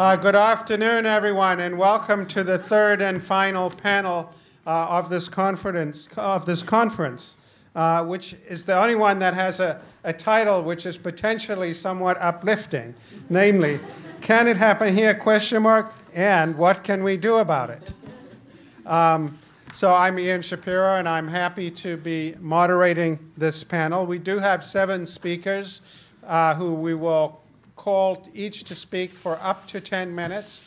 Good afternoon, everyone, and welcome to the third and final panel of this conference, which is the only one that has a title which is potentially somewhat uplifting, namely, "Can it happen here?" ? And what can we do about it? So I'm Ian Shapiro, and I'm happy to be moderating this panel. We do have 7 speakers who we will call each to speak for up to 10 minutes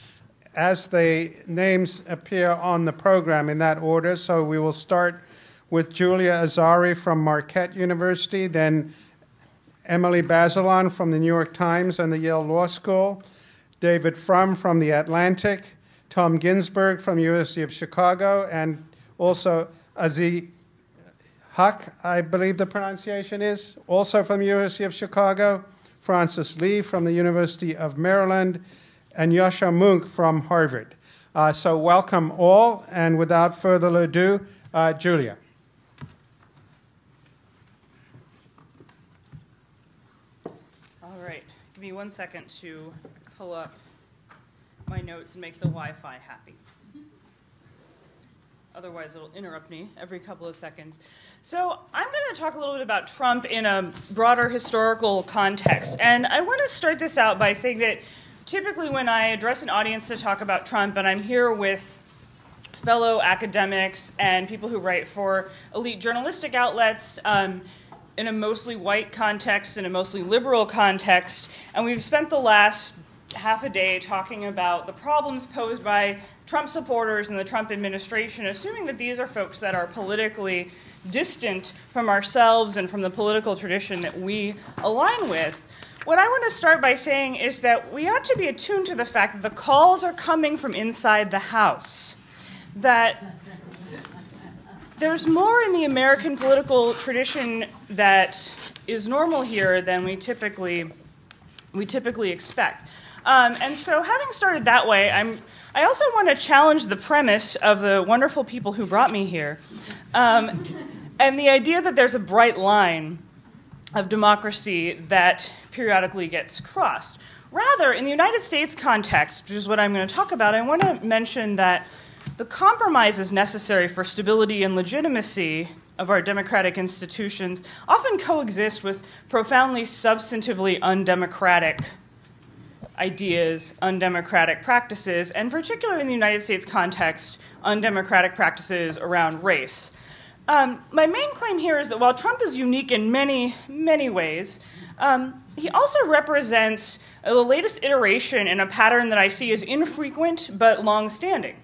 as the names appear on the program in that order. So we will start with Julia Azari from Marquette University, then Emily Bazelon from the New York Times and the Yale Law School, David Frum from The Atlantic, Tom Ginsburg from the University of Chicago, and also Aziz Huq, I believe the pronunciation is, also from the University of Chicago, Francis Lee from the University of Maryland, and Yascha Mounk from Harvard. So welcome all, and without further ado, Julia. All right, give me 1 second to pull up my notes and make the Wi-Fi happy. Otherwise, it'll interrupt me every couple of seconds. So I'm going to talk a little bit about Trump in a broader historical context. And I want to start this out by saying that typically when I address an audience to talk about Trump, and I'm here with fellow academics and people who write for elite journalistic outlets in a mostly white context, in a mostly liberal context, and we've spent the last half a day talking about the problems posed by Trump supporters and the Trump administration, assuming that these are folks that are politically distant from ourselves and from the political tradition that we align with. What I want to start by saying is that we ought to be attuned to the fact that the calls are coming from inside the House, that there's more in the American political tradition that is normal here than we typically expect. And so having started that way, I also want to challenge the premise of the wonderful people who brought me here, and the idea that there's a bright line of democracy that periodically gets crossed. Rather, in the United States context, which is what I'm going to talk about, I want to mention that the compromises necessary for stability and legitimacy of our democratic institutions often coexist with profoundly substantively undemocratic ideas, undemocratic practices, and particularly in the United States context, undemocratic practices around race. My main claim here is that while Trump is unique in many, many ways, he also represents the latest iteration in a pattern that I see as infrequent but long-standing.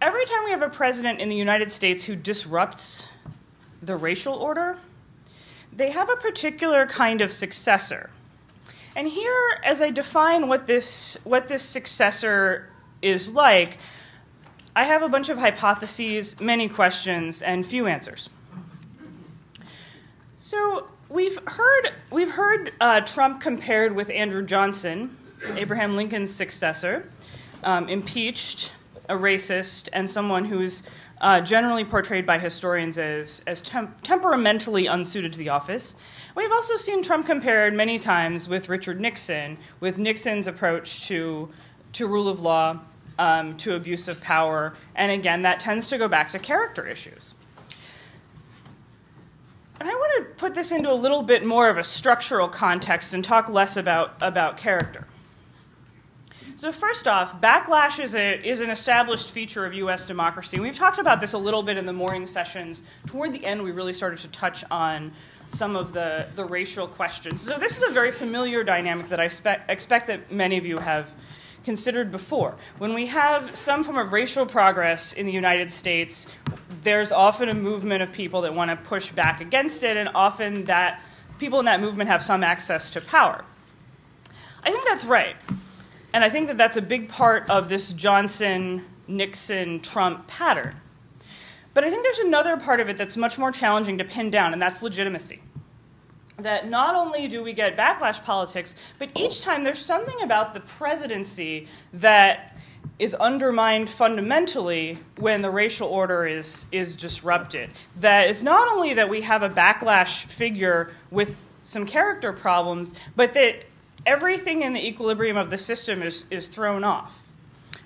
Every time we have a president in the United States who disrupts the racial order, they have a particular kind of successor. And here, as I define what this successor is like, I have a bunch of hypotheses, many questions, and few answers. So we've heard Trump compared with Andrew Johnson, Abraham Lincoln's successor, impeached, a racist, and someone who's generally portrayed by historians as temperamentally unsuited to the office. We've also seen Trump compared many times with Richard Nixon, with Nixon's approach to rule of law, to abuse of power, and again, that tends to go back to character issues. And I want to put this into a little bit more of a structural context and talk less about character. So first off, backlash is an established feature of U.S. democracy. We've talked about this a little bit in the morning sessions. Toward the end, we really started to touch on some of the racial questions. So this is a very familiar dynamic that I expect that many of you have considered before. When we have some form of racial progress in the United States, there's often a movement of people that want to push back against it, and often that people in that movement have some access to power. I think that's right. And I think that that's a big part of this Johnson-Nixon-Trump pattern. But I think there's another part of it that's much more challenging to pin down, and that's legitimacy. That not only do we get backlash politics, but each time there's something about the presidency that is undermined fundamentally when the racial order is disrupted. That it's not only that we have a backlash figure with some character problems, but that everything in the equilibrium of the system is thrown off.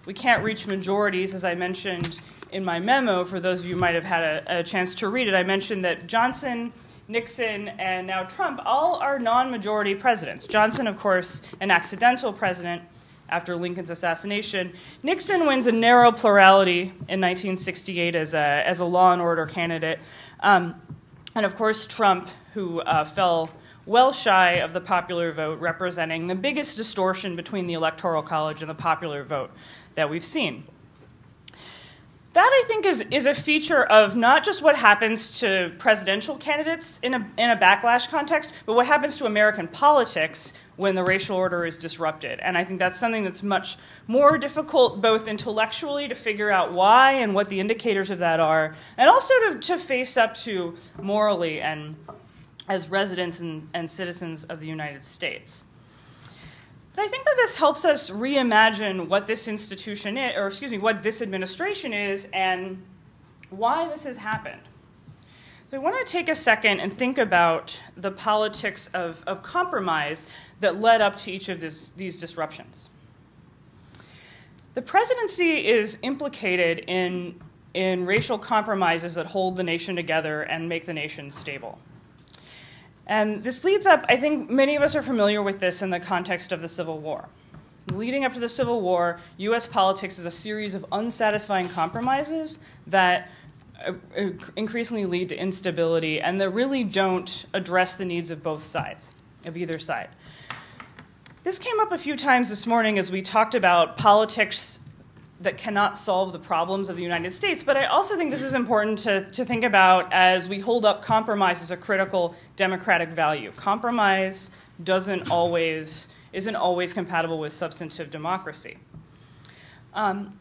We can't reach majorities, as I mentioned in my memo. For those of you who might have had a chance to read it, I mentioned that Johnson, Nixon, and now Trump all are non-majority presidents. Johnson, of course, an accidental president after Lincoln's assassination. Nixon wins a narrow plurality in 1968 as a law and order candidate. And of course, Trump, who fell well shy of the popular vote, representing the biggest distortion between the Electoral College and the popular vote that we've seen. That, I think, is a feature of not just what happens to presidential candidates in a backlash context, but what happens to American politics when the racial order is disrupted. And I think that's something that's much more difficult, both intellectually, to figure out why and what the indicators of that are, and also to face up to morally and as residents and citizens of the United States. But I think that this helps us reimagine what this institution is, or excuse me, what this administration is, and why this has happened. So I want to take a second and think about the politics of compromise that led up to each of these disruptions. The presidency is implicated in racial compromises that hold the nation together and make the nation stable. And this leads up, I think many of us are familiar with this in the context of the Civil War. Leading up to the Civil War, U.S. politics is a series of unsatisfying compromises that increasingly lead to instability and that really don't address the needs of both sides, of either side. This came up a few times this morning as we talked about politics that cannot solve the problems of the United States, but I also think this is important to think about as we hold up compromise as a critical democratic value. Compromise isn't always compatible with substantive democracy.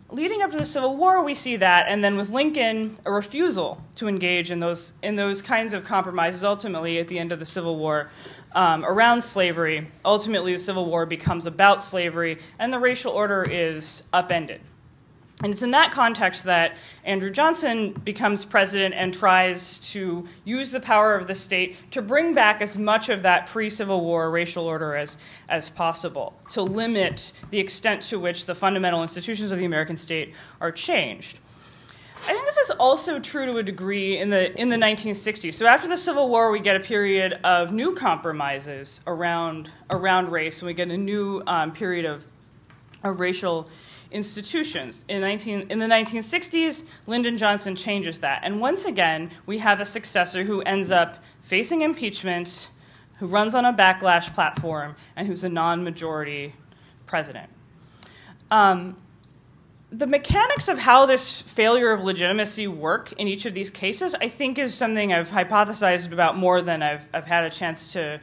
Leading up to the Civil War, we see that, and then with Lincoln, a refusal to engage in those kinds of compromises. Ultimately, at the end of the Civil War, around slavery, ultimately the Civil War becomes about slavery, and the racial order is upended. And it's in that context that Andrew Johnson becomes president and tries to use the power of the state to bring back as much of that pre-Civil War racial order as possible, to limit the extent to which the fundamental institutions of the American state are changed. I think this is also true to a degree in the 1960s. So after the Civil War, we get a period of new compromises around race, and we get a new period of racial institutions. In the 1960s, Lyndon Johnson changes that. And once again, we have a successor who ends up facing impeachment, who runs on a backlash platform, and who's a non-majority president. The mechanics of how this failure of legitimacy work in each of these cases, I think, is something I've hypothesized about more than I've had a chance to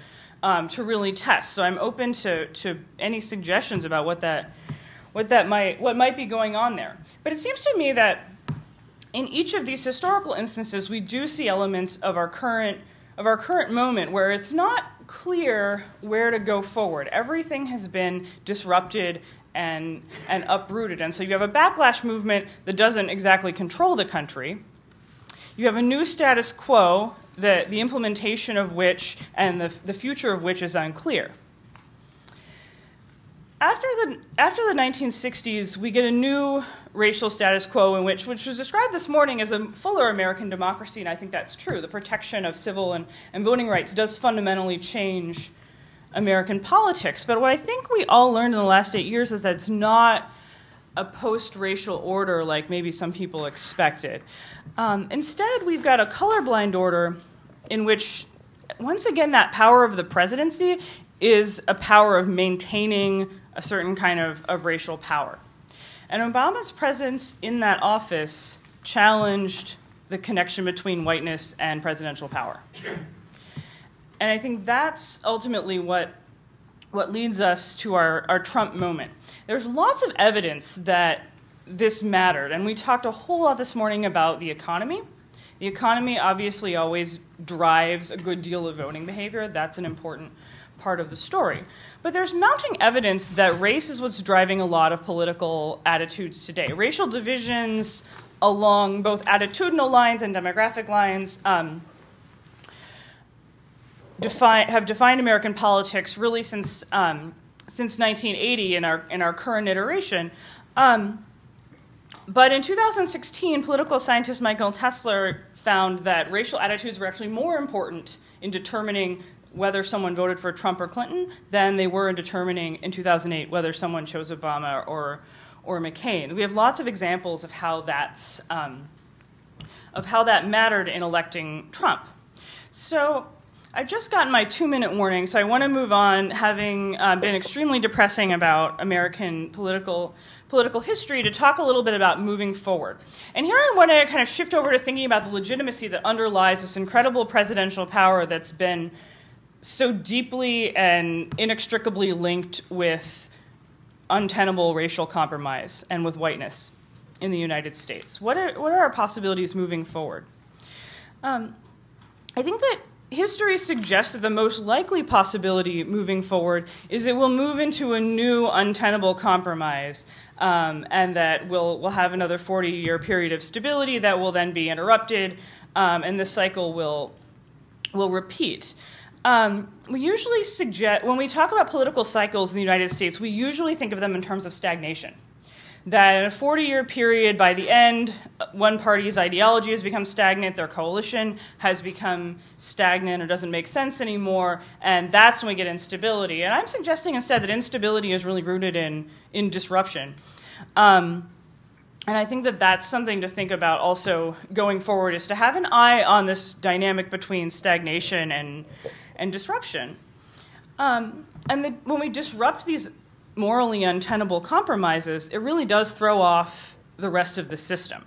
really test. So I'm open to any suggestions about what might be going on there. But it seems to me that in each of these historical instances, we do see elements of our current moment where it's not clear where to go forward. Everything has been disrupted and uprooted. And so you have a backlash movement that doesn't exactly control the country. You have a new status quo, the implementation of which and the future of which is unclear. After the 1960s, we get a new racial status quo in which was described this morning as a fuller American democracy, and I think that's true. The protection of civil and voting rights does fundamentally change American politics. But what I think we all learned in the last 8 years is that it's not a post-racial order like maybe some people expected. Instead, we've got a colorblind order in which, once again, that power of the presidency is a power of maintaining a certain kind of racial power. And Obama's presence in that office challenged the connection between whiteness and presidential power. And I think that's ultimately what leads us to our Trump moment. There's lots of evidence that this mattered, and we talked a whole lot this morning about the economy. The economy obviously always drives a good deal of voting behavior. That's an important part of the story. But there's mounting evidence that race is what's driving a lot of political attitudes today. Racial divisions along both attitudinal lines and demographic lines have defined American politics really since since 1980 in our current iteration. But in 2016, political scientist Michael Tesler found that racial attitudes were actually more important in determining whether someone voted for Trump or Clinton than they were in determining in 2008 whether someone chose Obama or McCain. We have lots of examples of how that mattered in electing Trump. So I've just gotten my 2-minute warning, so I want to move on, having been extremely depressing about American political history, to talk a little bit about moving forward. And here I want to kind of shift over to thinking about the legitimacy that underlies this incredible presidential power that's been so deeply and inextricably linked with untenable racial compromise and with whiteness in the United States. What are our possibilities moving forward? I think that history suggests that the most likely possibility moving forward is that we'll move into a new untenable compromise, and that we'll have another 40-year period of stability that will then be interrupted, and this cycle will repeat. We usually suggest, when we talk about political cycles in the United States, we usually think of them in terms of stagnation. That in a 40-year period, by the end, one party's ideology has become stagnant, their coalition has become stagnant or doesn't make sense anymore, and that's when we get instability. And I'm suggesting instead that instability is really rooted in disruption. And I think that that's something to think about also going forward, is to have an eye on this dynamic between stagnation and disruption. When we disrupt these morally untenable compromises, it really does throw off the rest of the system.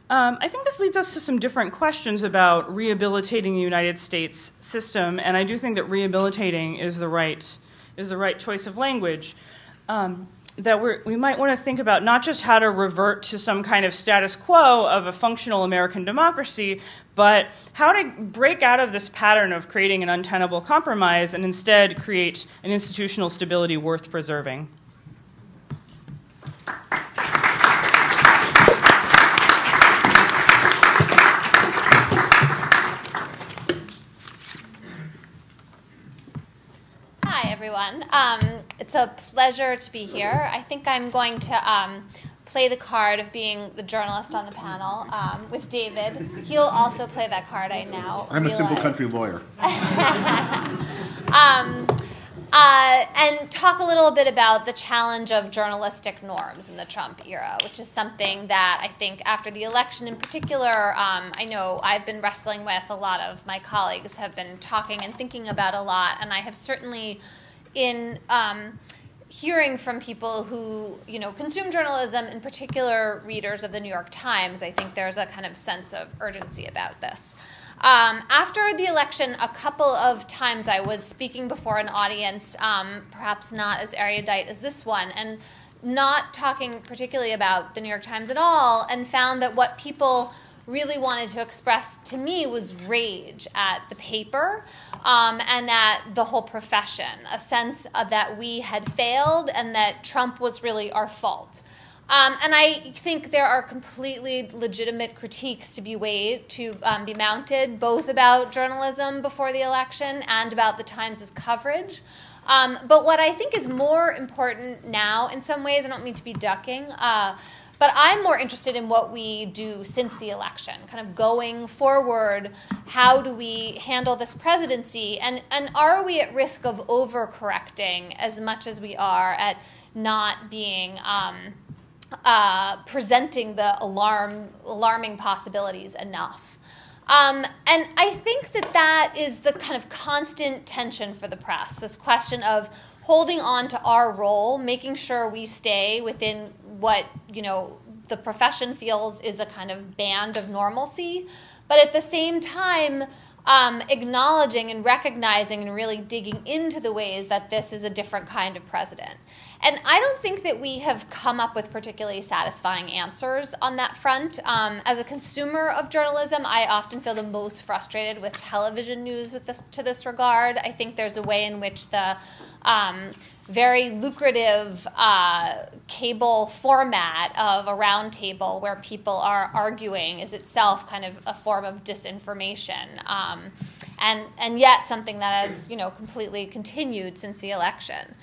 I think this leads us to some different questions about rehabilitating the United States system, and I do think that rehabilitating is the right choice of language. That we might want to think about not just how to revert to some kind of status quo of a functional American democracy, but how to break out of this pattern of creating an untenable compromise and instead create an institutional stability worth preserving. Everyone. It's a pleasure to be here. I think I'm going to play the card of being the journalist on the panel with David. He'll also play that card, I now I'm realize. a simple country lawyer. And talk a little bit about the challenge of journalistic norms in the Trump era, which is something that I think after the election in particular, I know I've been wrestling with. A lot of my colleagues have been talking and thinking about a lot, and I have certainly in hearing from people who consume journalism, in particular readers of the New York Times, I think there's a kind of sense of urgency about this. After the election, a couple of times I was speaking before an audience, perhaps not as erudite as this one, and not talking particularly about the New York Times at all, and found that what people really wanted to express to me was rage at the paper and at the whole profession, a sense that we had failed and that Trump was really our fault. And I think there are completely legitimate critiques to be be mounted, both about journalism before the election and about the Times' coverage. But what I think is more important now, in some ways, I don't mean to be ducking, but I'm more interested in what we do since the election, kind of going forward. How do we handle this presidency? And are we at risk of overcorrecting as much as we are at not being presenting the alarming possibilities enough? And I think that is the kind of constant tension for the press, this question of holding on to our role, making sure we stay within what the profession feels is a kind of band of normalcy, but at the same time acknowledging and recognizing and really digging into the ways that this is a different kind of president. And I don't think that we have come up with particularly satisfying answers on that front. As a consumer of journalism, I often feel the most frustrated with television news to this regard. I think there's a way in which the very lucrative cable format of a round table where people are arguing is itself kind of a form of disinformation, and yet something that has completely continued since the election.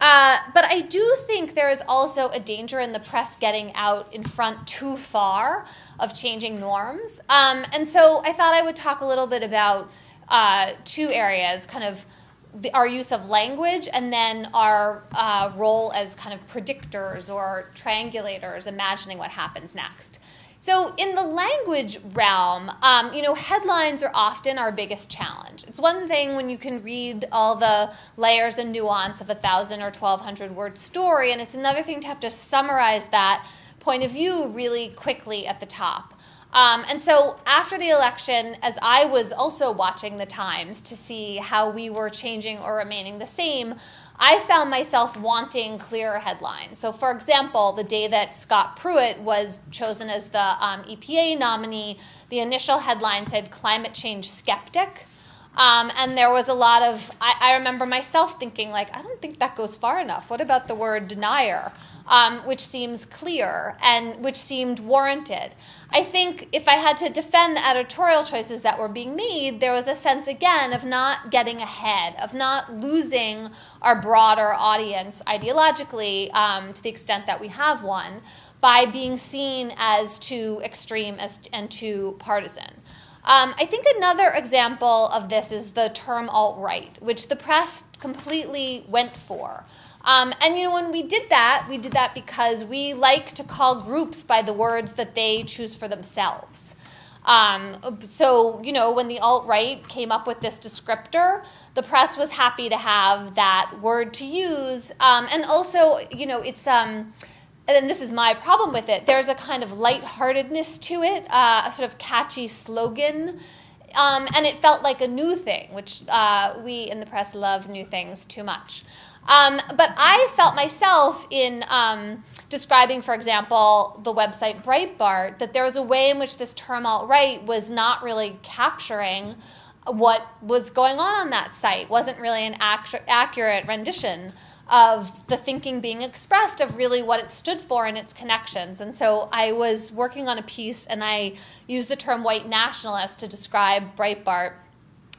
But I do think there is also a danger in the press getting out in front too far of changing norms. And so I thought I would talk a little bit about two areas, kind of our use of language and then our role as kind of predictors or triangulators, imagining what happens next. So in the language realm, headlines are often our biggest challenge. It's one thing when you can read all the layers and nuance of 1,000 or 1,200 word story, and it's another thing to have to summarize that point of view really quickly at the top. And so after the election, as I was also watching the Times to see how we were changing or remaining the same, I found myself wanting clearer headlines. So, for example, the day that Scott Pruitt was chosen as the EPA nominee, the initial headline said climate change skeptic. And there was a lot of, I remember myself thinking, like, I don't think that goes far enough. What about the word denier, which seems clear and which seemed warranted? I think if I had to defend the editorial choices that were being made, there was a sense, again, of not getting ahead, of not losing our broader audience ideologically to the extent that we have one, by being seen as too extreme and too partisan. I think another example of this is the term alt-right, which the press completely went for. And when we did that because we like to call groups by the words that they choose for themselves. So when the alt-right came up with this descriptor, the press was happy to have that word to use. And also, it's... and this is my problem with it, there's a kind of lightheartedness to it, a sort of catchy slogan, and it felt like a new thing, which we in the press love new things too much. But I felt myself in describing, for example, the website Breitbart, that there was a way in which this term alt-right was not really capturing what was going on that site, wasn't really an accurate rendition of the thinking being expressed, of really what it stood for and its connections. And so I was working on a piece, and I used the term white nationalist to describe Breitbart,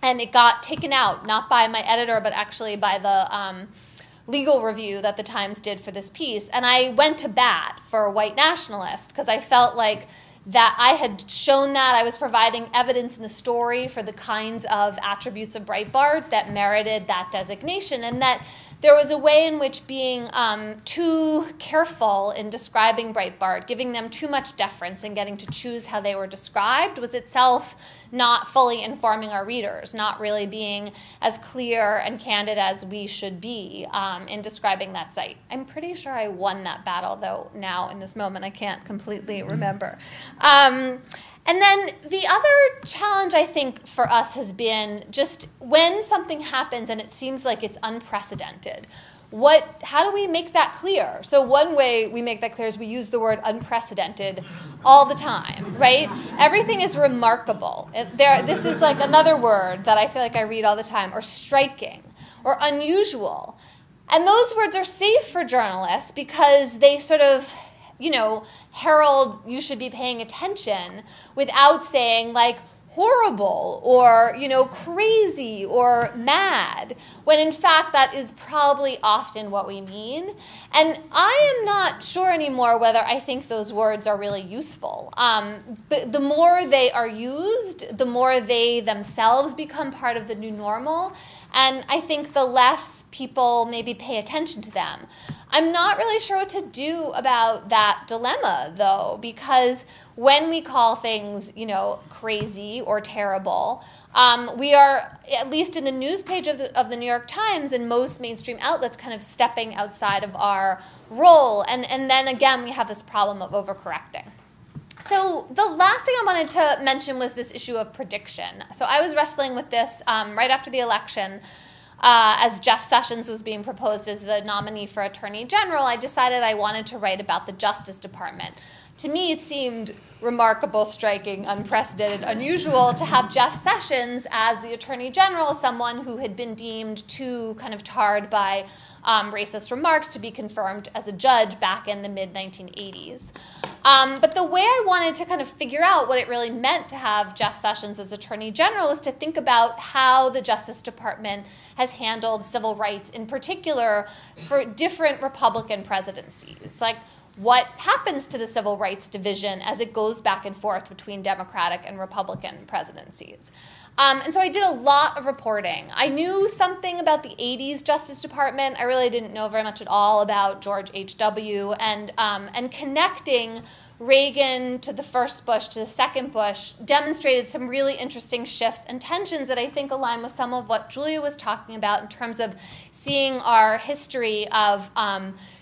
and it got taken out, not by my editor, but actually by the legal review that the Times did for this piece. And I went to bat for white nationalist because I felt like that I had shown that I was providing evidence in the story for the kinds of attributes of Breitbart that merited that designation, and that there was a way in which being too careful in describing Breitbart, giving them too much deference and getting to choose how they were described, was itself not fully informing our readers, not really being as clear and candid as we should be in describing that site. I'm pretty sure I won that battle, though now in this moment I can't completely remember. And then the other challenge, I think, for us has been just when something happens and it seems like it's unprecedented, how do we make that clear? So one way we make that clear is we use the word unprecedented all the time, right? Everything is remarkable. This is like another word that I feel like I read all the time, or striking, or unusual. And those words are safe for journalists because they sort of herald you should be paying attention without saying like horrible or, crazy or mad, when in fact that is probably often what we mean. And I am not sure anymore whether I think those words are really useful. But the more they are used, the more they themselves become part of the new normal. And I think the less people maybe pay attention to them. I'm not really sure what to do about that dilemma, though, because when we call things, crazy or terrible, we are, at least in the news page of the New York Times and most mainstream outlets, kind of stepping outside of our role. And then again, we have this problem of overcorrecting. So the last thing I wanted to mention was this issue of prediction. So I was wrestling with this right after the election. As Jeff Sessions was being proposed as the nominee for Attorney General, I decided I wanted to write about the Justice Department. to me it seemed remarkable, striking, unprecedented, unusual to have Jeff Sessions as the Attorney General, someone who had been deemed too kind of tarred by racist remarks to be confirmed as a judge back in the mid-1980s. But the way I wanted to kind of figure out what it really meant to have Jeff Sessions as Attorney General was to think about how the Justice Department has handled civil rights, in particular for different Republican presidencies. Like, what happens to the Civil Rights Division as it goes back and forth between Democratic and Republican presidencies. And so I did a lot of reporting. I knew something about the 80s Justice Department. I really didn't know very much at all about George H.W. And connecting Reagan to the first Bush to the second Bush demonstrated some really interesting shifts and tensions that I think align with some of what Julia was talking about in terms of seeing our history of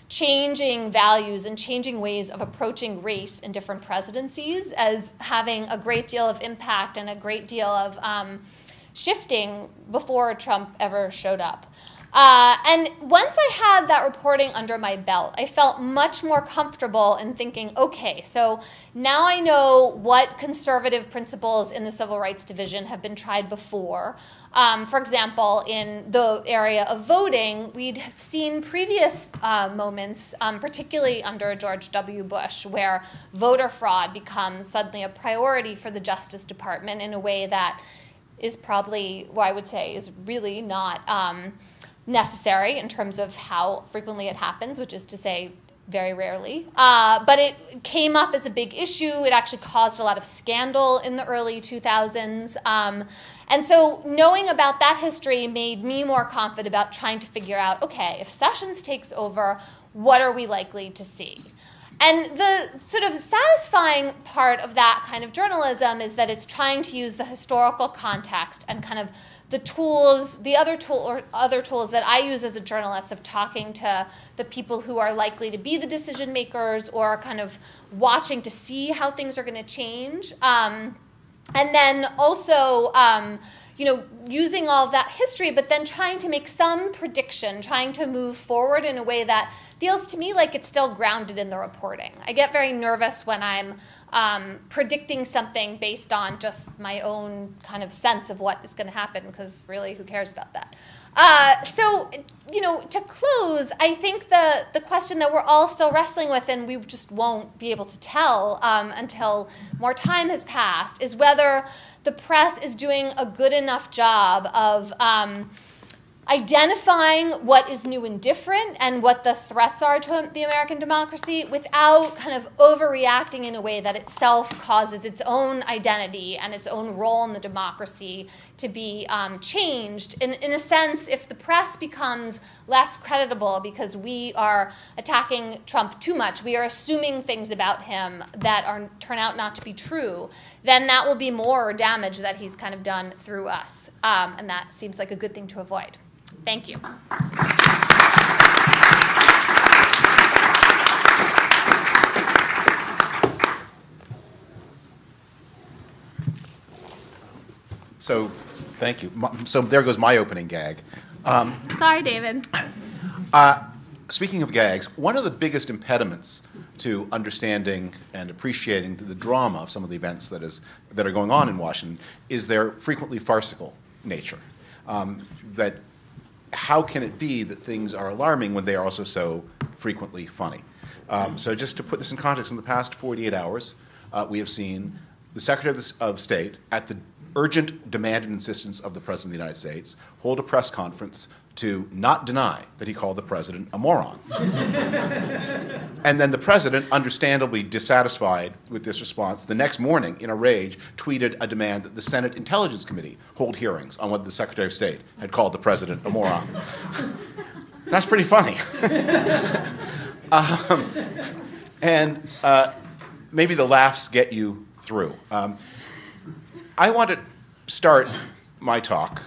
changing values and changing ways of approaching race in different presidencies as having a great deal of impact and a great deal of shifting before Trump ever showed up. And once I had that reporting under my belt, I felt much more comfortable in thinking, okay, so now I know what conservative principles in the Civil Rights Division have been tried before. For example, in the area of voting, we'd have seen previous moments, particularly under George W. Bush, where voter fraud becomes suddenly a priority for the Justice Department in a way that is probably, what I would say, is really not necessary in terms of how frequently it happens, which is to say very rarely. But it came up as a big issue. It actually caused a lot of scandal in the early 2000s. And so knowing about that history made me more confident about trying to figure out, okay, if Sessions takes over, what are we likely to see? And the sort of satisfying part of that kind of journalism is that it's trying to use the historical context and kind of the tools, the other tools that I use as a journalist of talking to the people who are likely to be the decision makers or kind of watching to see how things are going to change. And then also, using all of that history, but then trying to make some prediction, trying to move forward in a way that feels to me like it's still grounded in the reporting. I get very nervous when I'm predicting something based on just my own kind of sense of what is going to happen, because really, who cares about that? To close, I think the question that we're all still wrestling with, and we just won't be able to tell until more time has passed, is whether the press is doing a good enough job of identifying what is new and different and what the threats are to the American democracy without kind of overreacting in a way that itself causes its own identity and its own role in the democracy to be changed. In a sense, if the press becomes less creditable because we are attacking Trump too much, we are assuming things about him that turn out not to be true, then that will be more damage that he's kind of done through us. And that seems like a good thing to avoid. Thank you. So, thank you. So there goes my opening gag. Sorry, David. Speaking of gags, one of the biggest impediments to understanding and appreciating the drama of some of the events that are going on in Washington is their frequently farcical nature. That how can it be that things are alarming when they are also so frequently funny? So just to put this in context, in the past 48 hours, we have seen the Secretary of State, at the urgent demand and insistence of the President of the United States, hold a press conference to not deny that he called the President a moron. And then the President, understandably dissatisfied with this response, the next morning, in a rage, tweeted a demand that the Senate Intelligence Committee hold hearings on whether the Secretary of State had called the President a moron. That's pretty funny. Maybe the laughs get you through. I want to start my talk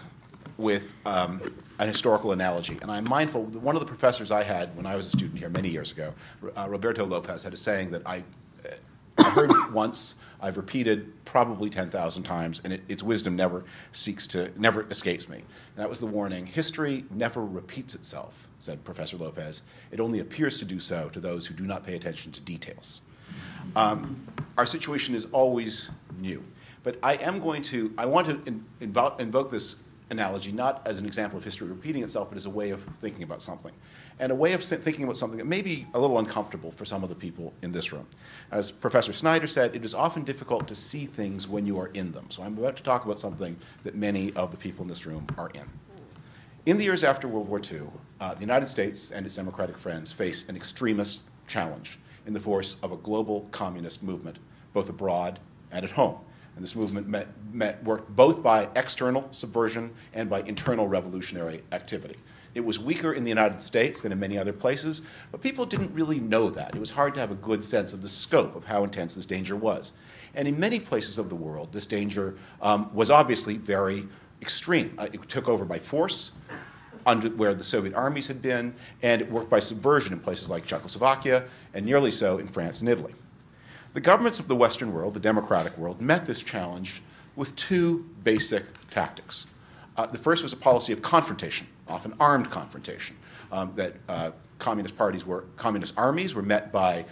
with an historical analogy. And I'm mindful, one of the professors I had when I was a student here many years ago, Roberto Lopez, had a saying that I heard once, I've repeated probably 10,000 times, and its wisdom never escapes me. And that was the warning: history never repeats itself, said Professor Lopez. It only appears to do so to those who do not pay attention to details. Our situation is always new. But I want to invoke this analogy not as an example of history repeating itself, but as a way of thinking about something. And a way of thinking about something that may be a little uncomfortable for some of the people in this room. As Professor Snyder said, it is often difficult to see things when you are in them. So I'm about to talk about something that many of the people in this room are in. In the years after World War II, the United States and its democratic friends faced an extremist challenge in the force of a global communist movement, both abroad and at home. And this movement worked both by external subversion and by internal revolutionary activity. It was weaker in the United States than in many other places, but people didn't really know that. It was hard to have a good sense of the scope of how intense this danger was. And in many places of the world, this danger was obviously very extreme. It took over by force, where the Soviet armies had been, and it worked by subversion in places like Czechoslovakia, and nearly so in France and Italy. The governments of the Western world, the democratic world, met this challenge with two basic tactics. The first was a policy of confrontation, often armed confrontation, that communist armies were met by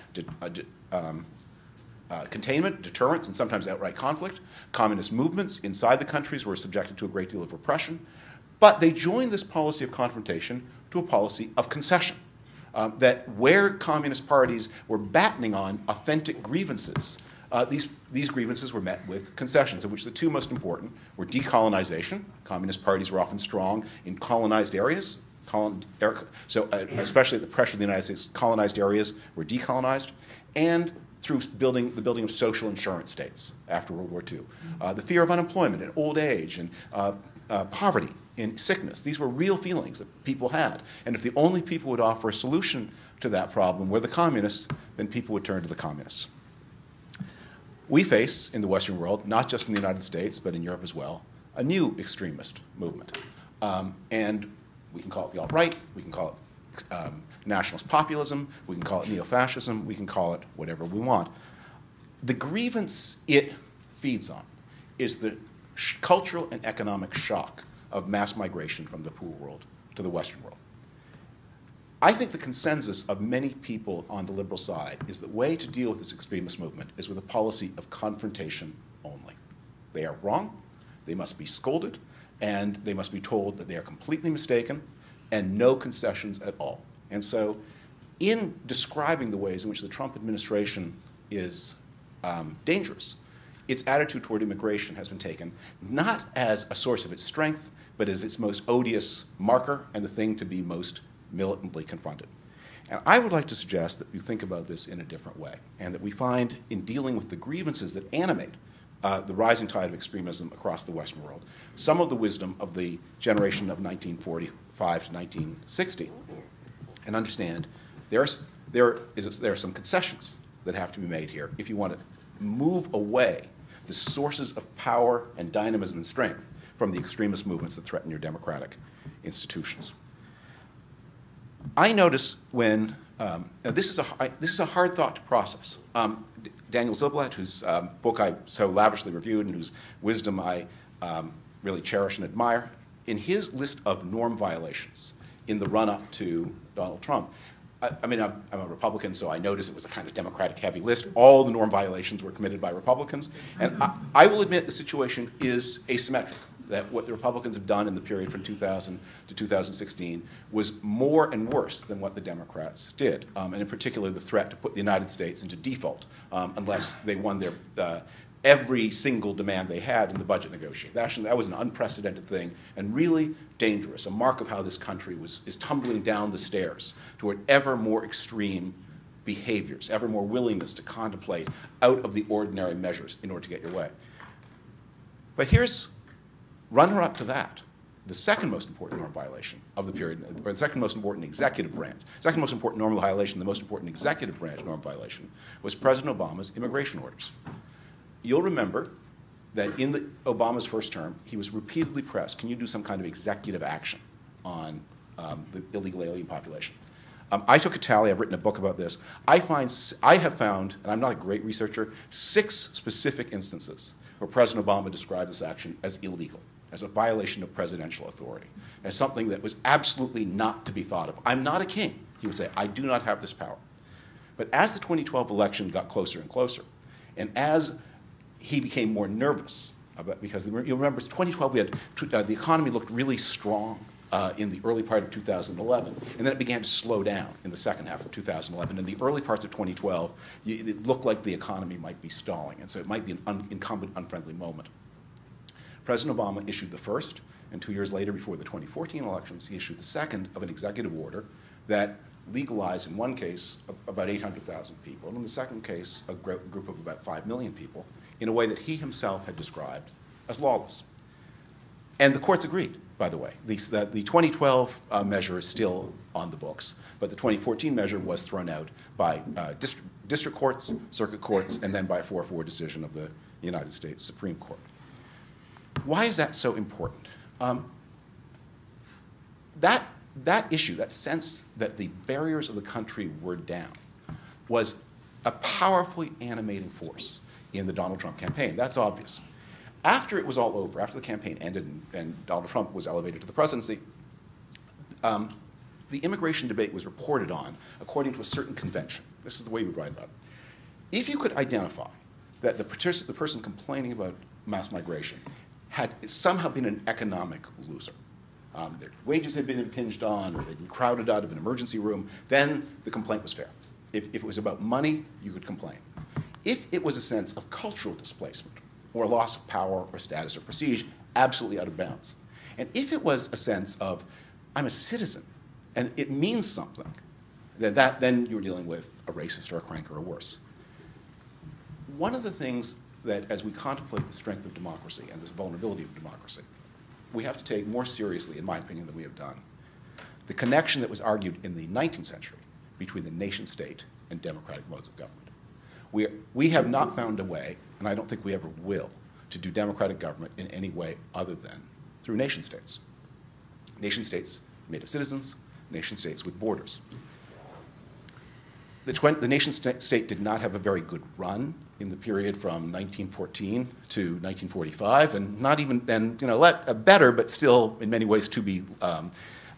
containment, deterrence, and sometimes outright conflict. Communist movements inside the countries were subjected to a great deal of repression. But they joined this policy of confrontation to a policy of concession. That where communist parties were battening on authentic grievances, these grievances were met with concessions, of which the two most important were decolonization. Communist parties were often strong in colonized areas. Especially at the pressure of the United States, colonized areas were decolonized, and through the building of social insurance states after World War II. The fear of unemployment and old age and poverty and sickness. These were real feelings that people had. And if the only people would offer a solution to that problem were the communists, then people would turn to the communists. We face, in the Western world, not just in the United States, but in Europe as well, a new extremist movement. And we can call it the alt-right, we can call it nationalist populism, we can call it neo-fascism, we can call it whatever we want. The grievance it feeds on is the cultural and economic shock of mass migration from the poor world to the Western world. I think the consensus of many people on the liberal side is that the way to deal with this extremist movement is with a policy of confrontation only. They are wrong, they must be scolded, and they must be told that they are completely mistaken and no concessions at all. And so in describing the ways in which the Trump administration is dangerous, its attitude toward immigration has been taken not as a source of its strength, but as its most odious marker and the thing to be most militantly confronted. And I would like to suggest that you think about this in a different way, and that we find in dealing with the grievances that animate the rising tide of extremism across the Western world some of the wisdom of the generation of 1945 to 1960, and understand there are some concessions that have to be made here if you want to move away the sources of power and dynamism and strength from the extremist movements that threaten your democratic institutions. I notice when this is a hard thought to process. Daniel Zilblatt, whose book I so lavishly reviewed and whose wisdom I really cherish and admire, in his list of norm violations in the run-up to Donald Trump, I'm a Republican, so I noticed it was a kind of Democratic-heavy list. All the norm violations were committed by Republicans. And I will admit the situation is asymmetric, that what the Republicans have done in the period from 2000 to 2016 was more and worse than what the Democrats did, and in particular the threat to put the United States into default unless they won their every single demand they had in the budget negotiation. That was an unprecedented thing and really dangerous, a mark of how this country is tumbling down the stairs toward ever more extreme behaviors, ever more willingness to contemplate out of the ordinary measures in order to get your way. But here's runner-up to that, the second most important norm violation of the period, or the second most important executive branch, second most important norm violation, the most important executive branch norm violation, was President Obama's immigration orders. You'll remember that in Obama's first term, he was repeatedly pressed, can you do some kind of executive action on the illegal alien population? I took a tally, I've written a book about this. I have found, and I'm not a great researcher, 6 specific instances where President Obama described this action as illegal, as a violation of presidential authority, as something that was absolutely not to be thought of. I'm not a king, he would say. I do not have this power. But as the 2012 election got closer and closer, and as he became more nervous, because you remember 2012, we had the economy looked really strong in the early part of 2011, and then it began to slow down in the second half of 2011. In the early parts of 2012, it looked like the economy might be stalling, and so it might be an incumbent unfriendly moment. President Obama issued the first, and 2 years later, before the 2014 elections, he issued the second of an executive order that legalized, in one case, about 800,000 people, and in the second case, a group of about 5 million people, in a way that he himself had described as lawless. And the courts agreed, by the way. The 2012 measure is still on the books, but the 2014 measure was thrown out by district courts, circuit courts, and then by a 4-4 decision of the United States Supreme Court. Why is that so important? That issue, that sense that the barriers of the country were down, was a powerfully animating force in the Donald Trump campaign. That's obvious. After it was all over, after the campaign ended and Donald Trump was elevated to the presidency, the immigration debate was reported on according to a certain convention. This is the way we write about it. If you could identify that the person complaining about mass migration had somehow been an economic loser, their wages had been impinged on, or they'd been crowded out of an emergency room, then the complaint was fair. If it was about money, you could complain. If it was a sense of cultural displacement, or loss of power, or status, or prestige, absolutely out of bounds. And if it was a sense of, I'm a citizen, and it means something, then you're dealing with a racist or a crank or worse. One of the things that, as we contemplate the strength of democracy and this vulnerability of democracy, we have to take more seriously, in my opinion, than we have done, the connection that was argued in the 19th century between the nation state and democratic modes of government. We have not found a way, and I don't think we ever will, to do democratic government in any way other than through nation states. Nation states made of citizens, nation states with borders. The nation state did not have a very good run in the period from 1914 to 1945, and not even, and better, but still in many ways to be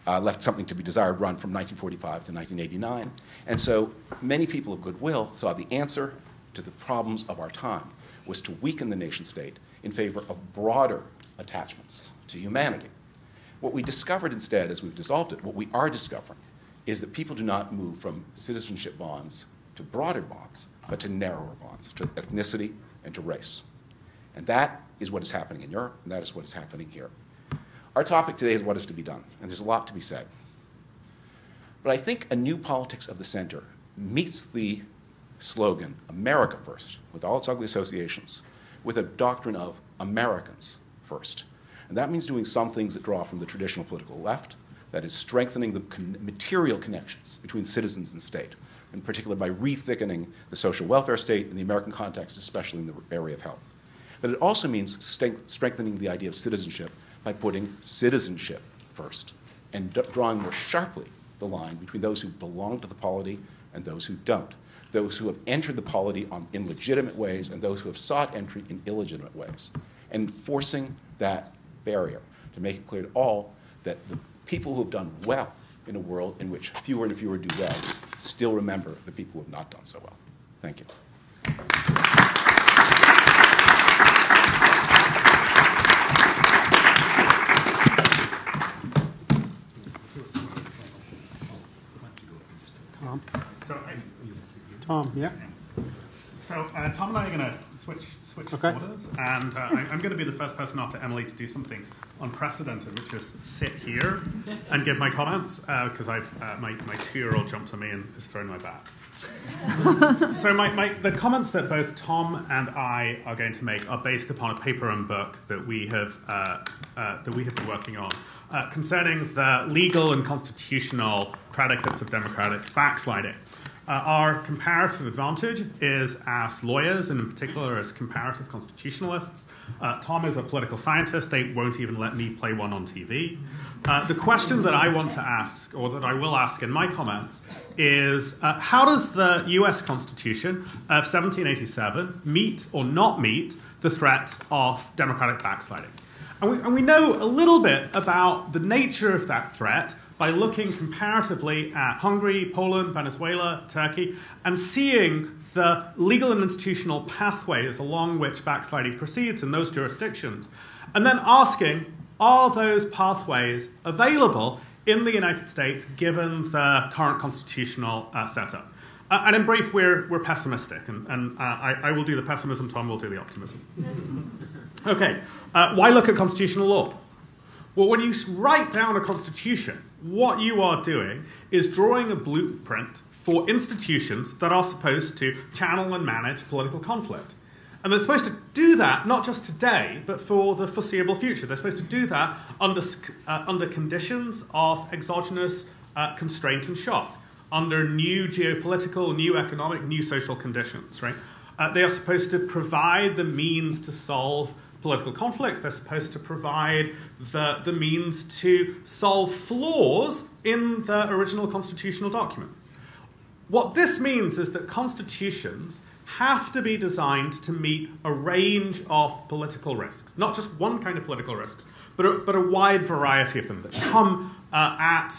left something to be desired run from 1945 to 1989. And so many people of goodwill saw the answer to the problems of our time was to weaken the nation state in favor of broader attachments to humanity. What we discovered instead, as we've dissolved it, what we are discovering, is that people do not move from citizenship bonds to broader bonds, but to narrower bonds, to ethnicity and to race. And that is what is happening in Europe, and that is what is happening here. Our topic today is what is to be done, and there's a lot to be said. But I think a new politics of the center meets the slogan, America first, with all its ugly associations, with a doctrine of Americans first. And that means doing some things that draw from the traditional political left, that is strengthening the material connections between citizens and state, in particular by re-thickening the social welfare state in the American context, especially in the area of health. But it also means strengthening the idea of citizenship by putting citizenship first and drawing more sharply the line between those who belong to the polity and those who don't, those who have entered the polity in legitimate ways and those who have sought entry in illegitimate ways, and enforcing that barrier to make it clear to all that the people who have done well in a world in which fewer and fewer do well still remember the people who have not done so well. Thank you. Tom, yeah. So Tom and I are going to switch orders, and I'm going to be the first person after Emily to do something unprecedented, which is sit here and give my comments, because my 2-year-old jumped on me and has thrown my bat. So the comments that both Tom and I are going to make are based upon a paper and book that we have been working on concerning the legal and constitutional predicates of democratic backsliding. Our comparative advantage is as lawyers, and in particular as comparative constitutionalists. Tom is a political scientist. They won't even let me play one on TV. The question that I want to ask, or that I will ask in my comments, is how does the US Constitution of 1787 meet or not meet the threat of democratic backsliding? And we know a little bit about the nature of that threat by looking comparatively at Hungary, Poland, Venezuela, Turkey, and seeing the legal and institutional pathways along which backsliding proceeds in those jurisdictions, and then asking, are those pathways available in the United States given the current constitutional setup? And in brief, we're pessimistic, and I will do the pessimism, Tom will do the optimism. Okay, why look at constitutional law? Well, when you write down a constitution, what you are doing is drawing a blueprint for institutions that are supposed to channel and manage political conflict. And they're supposed to do that not just today, but for the foreseeable future. They're supposed to do that under conditions of exogenous constraint and shock, under new geopolitical, new economic, new social conditions, right? They are supposed to provide the means to solve political conflicts. They're supposed to provide the means to solve flaws in the original constitutional document. What this means is that constitutions have to be designed to meet a range of political risks, not just one kind of political risks, but a wide variety of them that come at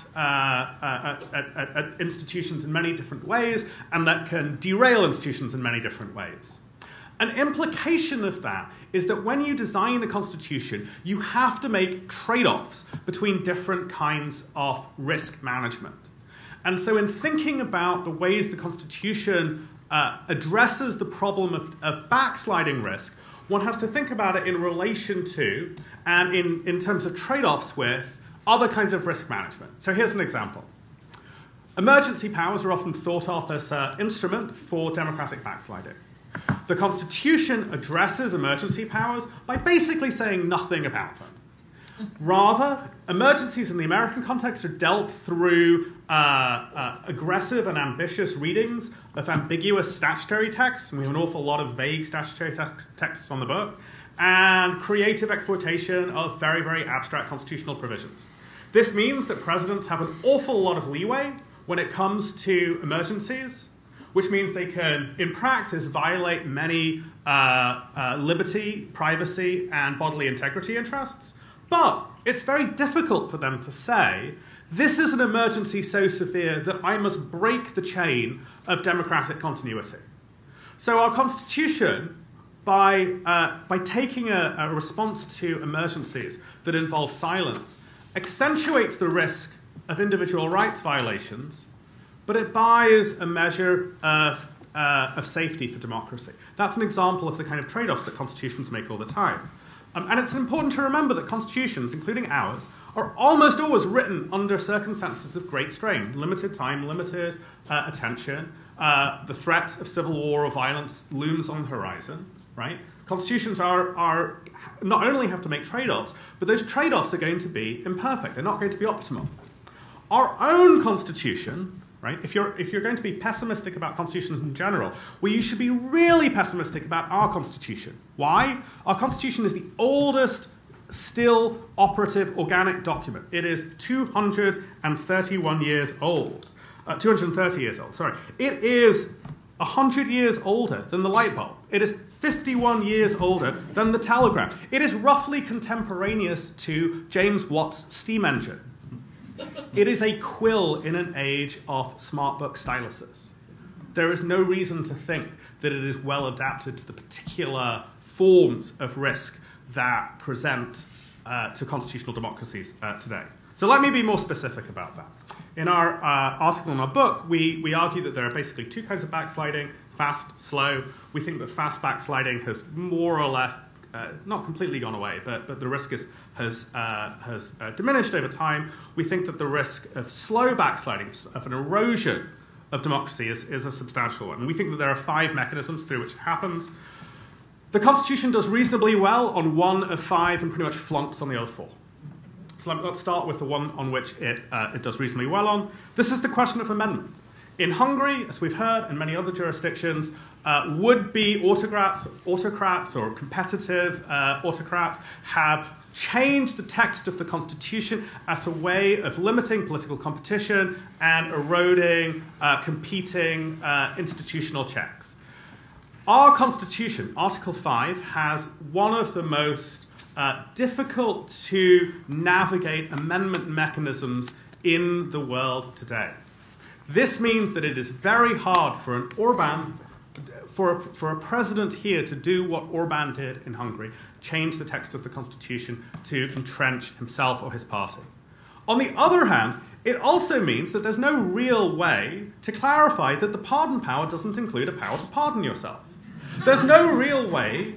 institutions in many different ways and that can derail institutions in many different ways. An implication of that is that when you design a constitution, you have to make trade-offs between different kinds of risk management. And so in thinking about the ways the Constitution addresses the problem of backsliding risk, one has to think about it in relation to and in terms of trade-offs with other kinds of risk management. So here's an example. Emergency powers are often thought of as an instrument for democratic backsliding. The Constitution addresses emergency powers by basically saying nothing about them. Rather, emergencies in the American context are dealt through aggressive and ambitious readings of ambiguous statutory texts, and we have an awful lot of vague statutory texts on the book, and creative exploitation of very, very abstract constitutional provisions. This means that presidents have an awful lot of leeway when it comes to emergencies, which means they can, in practice, violate many liberty, privacy, and bodily integrity interests. But it's very difficult for them to say, this is an emergency so severe that I must break the chain of democratic continuity. So our Constitution, by taking a response to emergencies that involve silence, accentuates the risk of individual rights violations, but it buys a measure of safety for democracy. That's an example of the kind of trade-offs that constitutions make all the time. And it's important to remember that constitutions, including ours, are almost always written under circumstances of great strain. Limited time, limited attention. The threat of civil war or violence looms on the horizon, right? Constitutions are not only have to make trade-offs, but those trade-offs are going to be imperfect. They're not going to be optimal. Our own constitution, right? If you're going to be pessimistic about constitutions in general, well, you should be really pessimistic about our constitution. Why? Our constitution is the oldest still operative organic document. It is 231 years old. 230 years old, sorry. It is 100 years older than the light bulb. It is 51 years older than the telegraph. It is roughly contemporaneous to James Watt's steam engine. It is a quill in an age of smart book styluses. There is no reason to think that it is well adapted to the particular forms of risk that present to constitutional democracies today. So let me be more specific about that. In our article in our book, we argue that there are basically two kinds of backsliding, fast, slow. We think that fast backsliding has more or less not completely gone away, but the risk has diminished over time. We think that the risk of slow backsliding, of an erosion of democracy, is a substantial one. And we think that there are 5 mechanisms through which it happens. The Constitution does reasonably well on 1 of 5 and pretty much flunks on the other 4. So let's start with the one on which it does reasonably well on. This is the question of amendment. In Hungary, as we've heard, and many other jurisdictions, would-be autocrats or competitive autocrats have changed the text of the Constitution as a way of limiting political competition and eroding competing institutional checks. Our Constitution, Article 5, has one of the most difficult to navigate amendment mechanisms in the world today. This means that it is very hard for an Orban, for a president here to do what Orban did in Hungary, change the text of the constitution to entrench himself or his party. On the other hand, it also means that there's no real way to clarify that the pardon power doesn't include a power to pardon yourself. There's no real way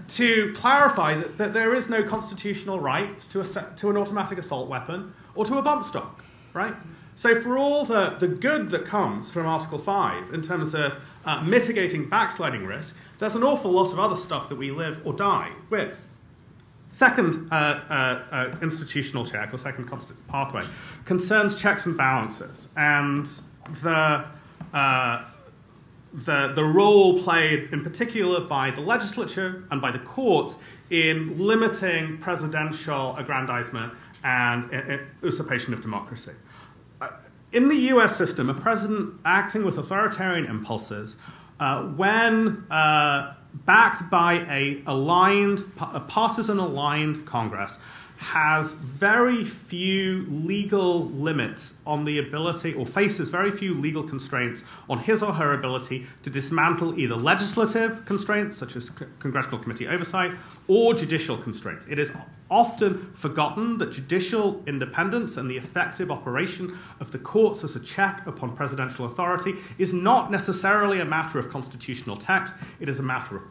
to clarify that there is no constitutional right to an automatic assault weapon or to a bump stock, right? So for all the good that comes from Article 5 in terms of mitigating backsliding risk, there's an awful lot of other stuff that we live or die with. Second institutional check, or second constant pathway, concerns checks and balances and the role played in particular by the legislature and by the courts in limiting presidential aggrandizement and usurpation of democracy. In the US system, a president acting with authoritarian impulses, when backed by a partisan-aligned Congress, has very few legal limits on the ability, or faces very few legal constraints on his or her ability to dismantle either legislative constraints, such as congressional committee oversight, or judicial constraints. It is often forgotten that judicial independence and the effective operation of the courts as a check upon presidential authority is not necessarily a matter of constitutional text. It is a matter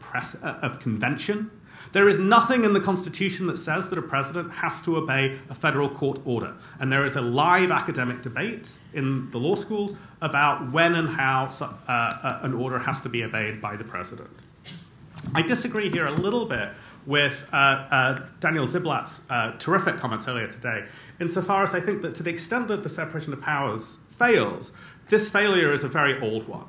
of convention. There is nothing in the Constitution that says that a president has to obey a federal court order. And there is a live academic debate in the law schools about when and how an order has to be obeyed by the president. I disagree here a little bit with Daniel Ziblatt's terrific comments earlier today, insofar as I think that to the extent that the separation of powers fails, this failure is a very old one.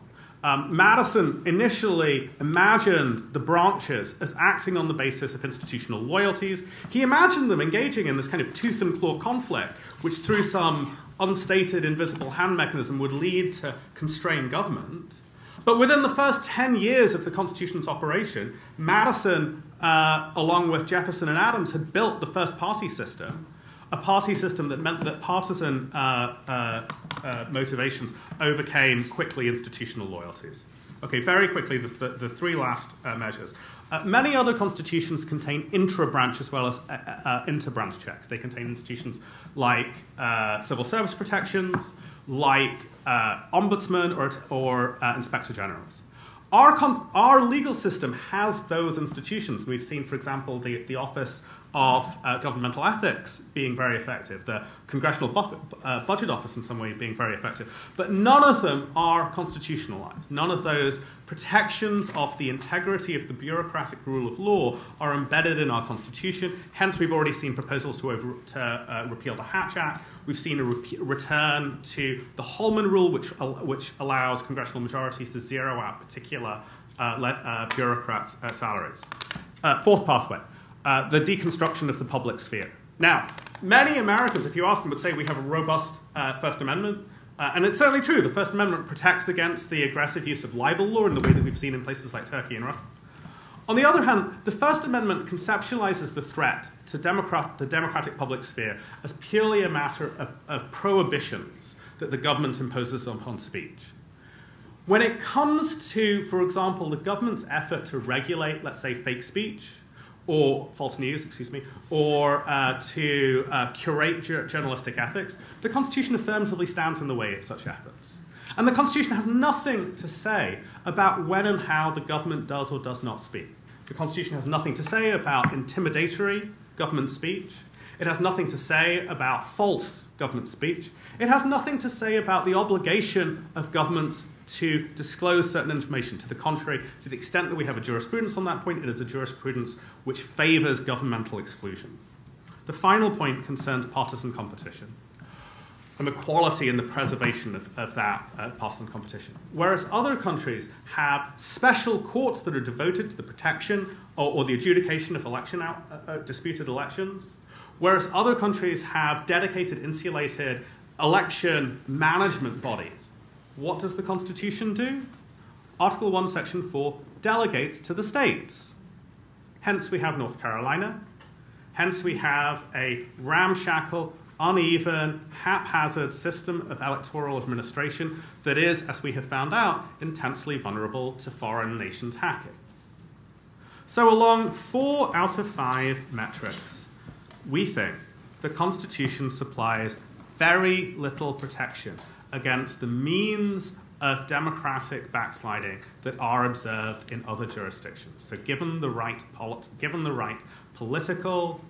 Madison initially imagined the branches as acting on the basis of institutional loyalties. He imagined them engaging in this kind of tooth and claw conflict, which through some unstated invisible hand mechanism would lead to constrained government. But within the first 10 years of the Constitution's operation, Madison, along with Jefferson and Adams, had built the first party system, a party system that meant that partisan motivations overcame quickly institutional loyalties. Okay, very quickly, the three last measures. Many other constitutions contain intra-branch as well as inter-branch checks. They contain institutions like civil service protections, like ombudsman or inspector generals. Our legal system has those institutions. We've seen, for example, the Office of Governmental Ethics being very effective, the Congressional Budget Office in some way being very effective. But none of them are constitutionalized. None of those protections of the integrity of the bureaucratic rule of law are embedded in our Constitution. Hence, we've already seen proposals to repeal the Hatch Act. We've seen a return to the Holman Rule, which allows congressional majorities to zero out particular bureaucrats' salaries. Fourth pathway. The deconstruction of the public sphere. Now, many Americans, if you ask them, would say we have a robust First Amendment. And it's certainly true. The First Amendment protects against the aggressive use of libel law in the way that we've seen in places like Turkey and Russia. On the other hand, the First Amendment conceptualizes the threat to the democratic public sphere as purely a matter of prohibitions that the government imposes upon speech. When it comes to, for example, the government's effort to regulate, let's say, fake speech, or false news, or to curate journalistic ethics, the Constitution affirmatively stands in the way of such efforts. And the Constitution has nothing to say about when and how the government does or does not speak. The Constitution has nothing to say about intimidatory government speech. It has nothing to say about false government speech. It has nothing to say about the obligation of governments to disclose certain information. To the contrary, to the extent that we have a jurisprudence on that point, it is a jurisprudence which favors governmental exclusion. The final point concerns partisan competition and the quality and the preservation of that partisan competition. Whereas other countries have special courts that are devoted to the protection or the adjudication of disputed elections, whereas other countries have dedicated, insulated election management bodies, what does the Constitution do? Article 1, Section 4 delegates to the states. Hence we have North Carolina. Hence we have a ramshackle, uneven, haphazard system of electoral administration that is, as we have found out, intensely vulnerable to foreign nations' hacking. So along 4 out of 5 metrics, we think the Constitution supplies very little protection against the means of democratic backsliding that are observed in other jurisdictions. So given the right political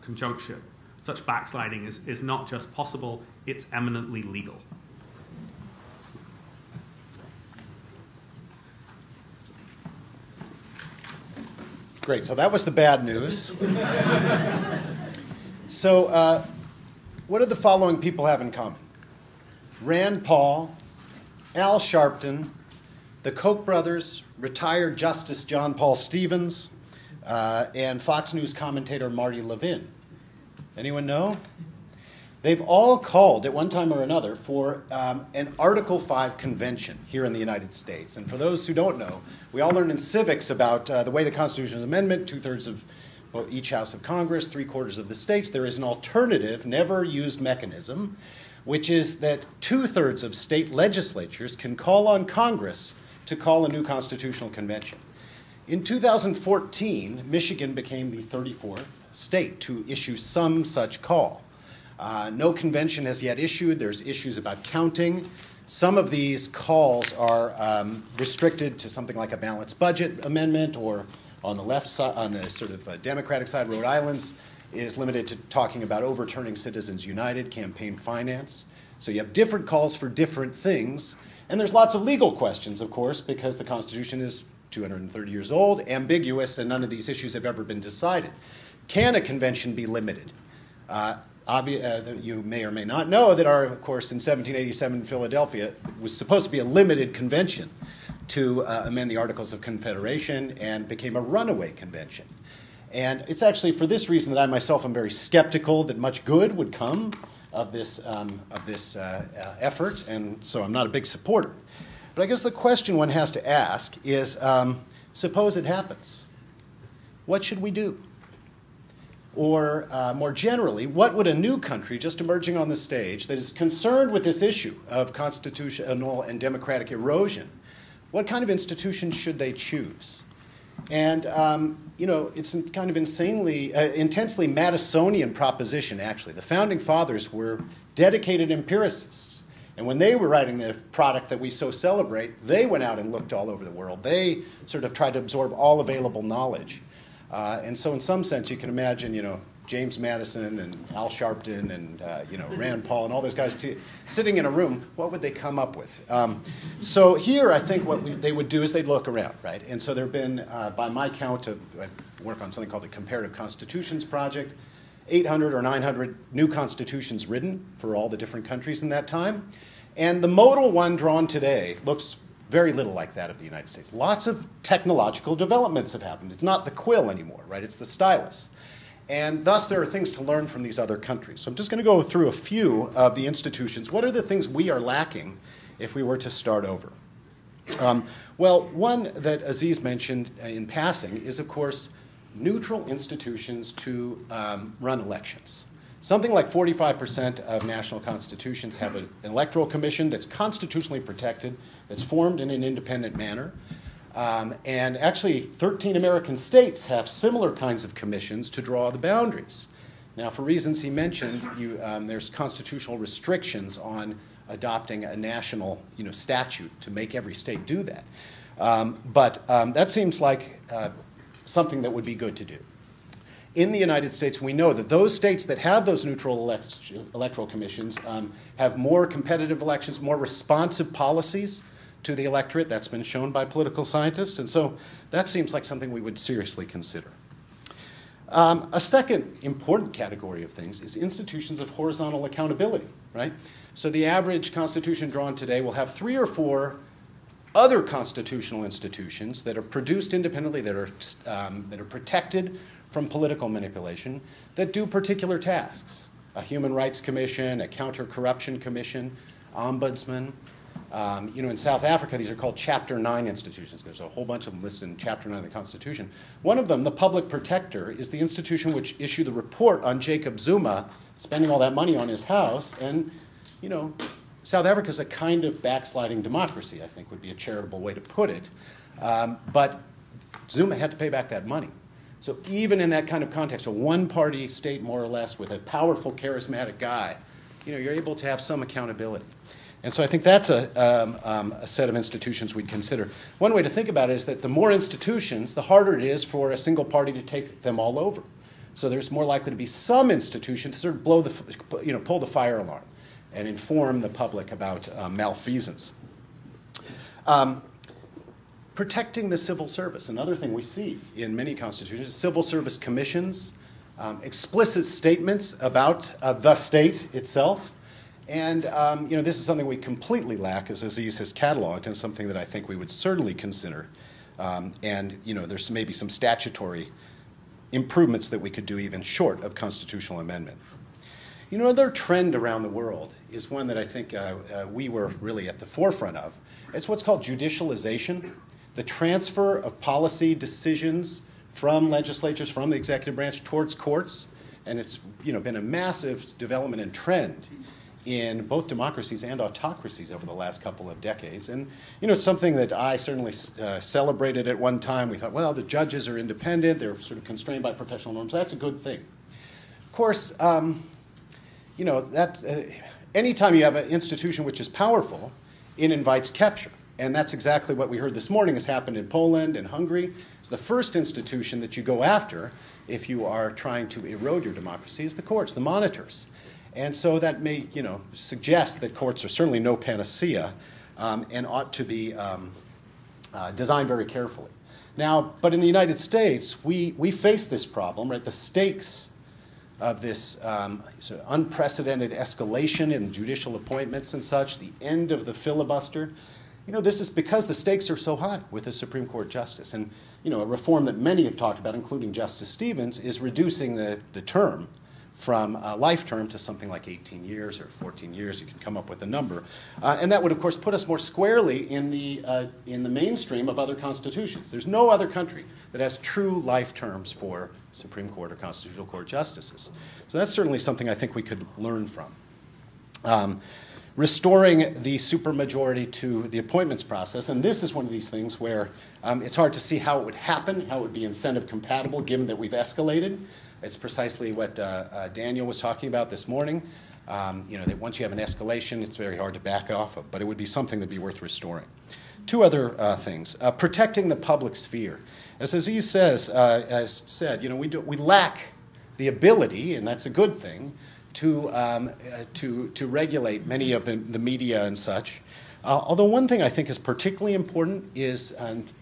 conjunction, such backsliding is not just possible, it's eminently legal. Great, so that was the bad news. So what do the following people have in common? Rand Paul, Al Sharpton, the Koch brothers, retired Justice John Paul Stevens, and Fox News commentator Marty Levin. Anyone know? They've all called at one time or another for an Article 5 convention here in the United States. And for those who don't know, we all learned in civics about the way the Constitution is amended, 2/3 of each House of Congress, 3/4 of the states. There is an alternative, never used mechanism, which is that 2/3 of state legislatures can call on Congress to call a new constitutional convention. In 2014, Michigan became the 34th state to issue some such call. No convention has yet issued. There's issues about counting. Some of these calls are restricted to something like a balanced budget amendment, or on the left side, on the sort of Democratic side, Rhode Island's is limited to talking about overturning Citizens United, campaign finance. So you have different calls for different things. And there's lots of legal questions, of course, because the Constitution is 230 years old, ambiguous, and none of these issues have ever been decided. Can a convention be limited? You may or may not know that, of course, in 1787 in Philadelphia, it was supposed to be a limited convention to amend the Articles of Confederation, and became a runaway convention. And it's actually for this reason that I myself am very skeptical that much good would come of this effort, and so I'm not a big supporter. But I guess the question one has to ask is, suppose it happens. What should we do? Or more generally, what would a new country just emerging on the stage that is concerned with this issue of constitutional and democratic erosion, what kind of institution should they choose? And, it's a kind of intensely Madisonian proposition, actually. The Founding Fathers were dedicated empiricists. And when they were writing the product that we so celebrate, they went out and looked all over the world. They sort of tried to absorb all available knowledge. And so in some sense, you can imagine, James Madison and Al Sharpton and, Rand Paul and all those guys sitting in a room, what would they come up with? So here, I think what they would do is they'd look around, right? And so there have been, by my count, I work on something called the Comparative Constitutions Project, 800 or 900 new constitutions written for all the different countries in that time. And the modal one drawn today looks very little like that of the United States. Lots of technological developments have happened. It's not the quill anymore, right? It's the stylus. And thus, there are things to learn from these other countries. So I'm just going to go through a few of the institutions. What are the things we are lacking if we were to start over? Well, one that Aziz mentioned in passing is, of course, neutral institutions to run elections. Something like 45% of national constitutions have an electoral commission that's constitutionally protected, that's formed in an independent manner. And actually, 13 American states have similar kinds of commissions to draw the boundaries. Now, for reasons he mentioned, there's constitutional restrictions on adopting a national statute to make every state do that. But that seems like something that would be good to do. In the United States, we know that those states that have those neutral electoral commissions have more competitive elections, more responsive policies to the electorate. That's been shown by political scientists. And so that seems like something we would seriously consider. A second important category of things is institutions of horizontal accountability, right? So the average constitution drawn today will have 3 or 4 other constitutional institutions that are produced independently, that are protected from political manipulation, that do particular tasks. A Human Rights Commission, a Counter-Corruption Commission, Ombudsman. In South Africa, these are called Chapter 9 institutions. There's a whole bunch of them listed in Chapter 9 of the Constitution. One of them, the Public Protector, is the institution which issued the report on Jacob Zuma spending all that money on his house. And, you know, South Africa is a kind of backsliding democracy, I think would be a charitable way to put it. But Zuma had to pay back that money. So even in that kind of context, a one-party state, more or less, with a powerful, charismatic guy, you know, you're able to have some accountability. And so I think that's a set of institutions we'd consider. One way to think about it is that the more institutions, the harder it is for a single party to take them all over. So there's more likely to be some institution to sort of pull the fire alarm and inform the public about malfeasance. Protecting the civil service, another thing we see in many constitutions, civil service commissions, explicit statements about the state itself. And you know, this is something we completely lack, as Aziz has cataloged, and something that I think we would certainly consider. And you know, there's maybe some statutory improvements that we could do even short of constitutional amendment. You know, another trend around the world is one that I think we were really at the forefront of. It's what's called judicialization, the transfer of policy decisions from legislatures, from the executive branch towards courts. And it's, you know, been a massive development and trend in both democracies and autocracies over the last couple of decades. And, you know, it's something that I certainly celebrated at one time. We thought, well, the judges are independent. They're sort of constrained by professional norms. That's a good thing. Of course, you know, that anytime you have an institution which is powerful, it invites capture. And that's exactly what we heard this morning has happened in Poland and Hungary. It's the first institution that you go after if you are trying to erode your democracy is the courts, the monitors. And so that may, you know, suggest that courts are certainly no panacea and ought to be designed very carefully. Now, but in the United States, we face this problem, right? The stakes of this sort of unprecedented escalation in judicial appointments and such, the end of the filibuster. You know, this is because the stakes are so high with the Supreme Court justice. And, you know, a reform that many have talked about, including Justice Stevens, is reducing the term from a life term to something like 18 years or 14 years. You can come up with a number. And that would, of course, put us more squarely in the mainstream of other constitutions. There's no other country that has true life terms for Supreme Court or Constitutional Court justices. So that's certainly something I think we could learn from. Restoring the supermajority to the appointments process, and this is one of these things where it's hard to see how it would happen, how it would be incentive compatible given that we've escalated. It's precisely what Daniel was talking about this morning. You know, that once you have an escalation, it's very hard to back off of, but it would be something that'd be worth restoring. Two other things. Protecting the public sphere. As Aziz has said, you know, we lack the ability, and that's a good thing, to regulate many of the media and such. Although one thing I think is particularly important is,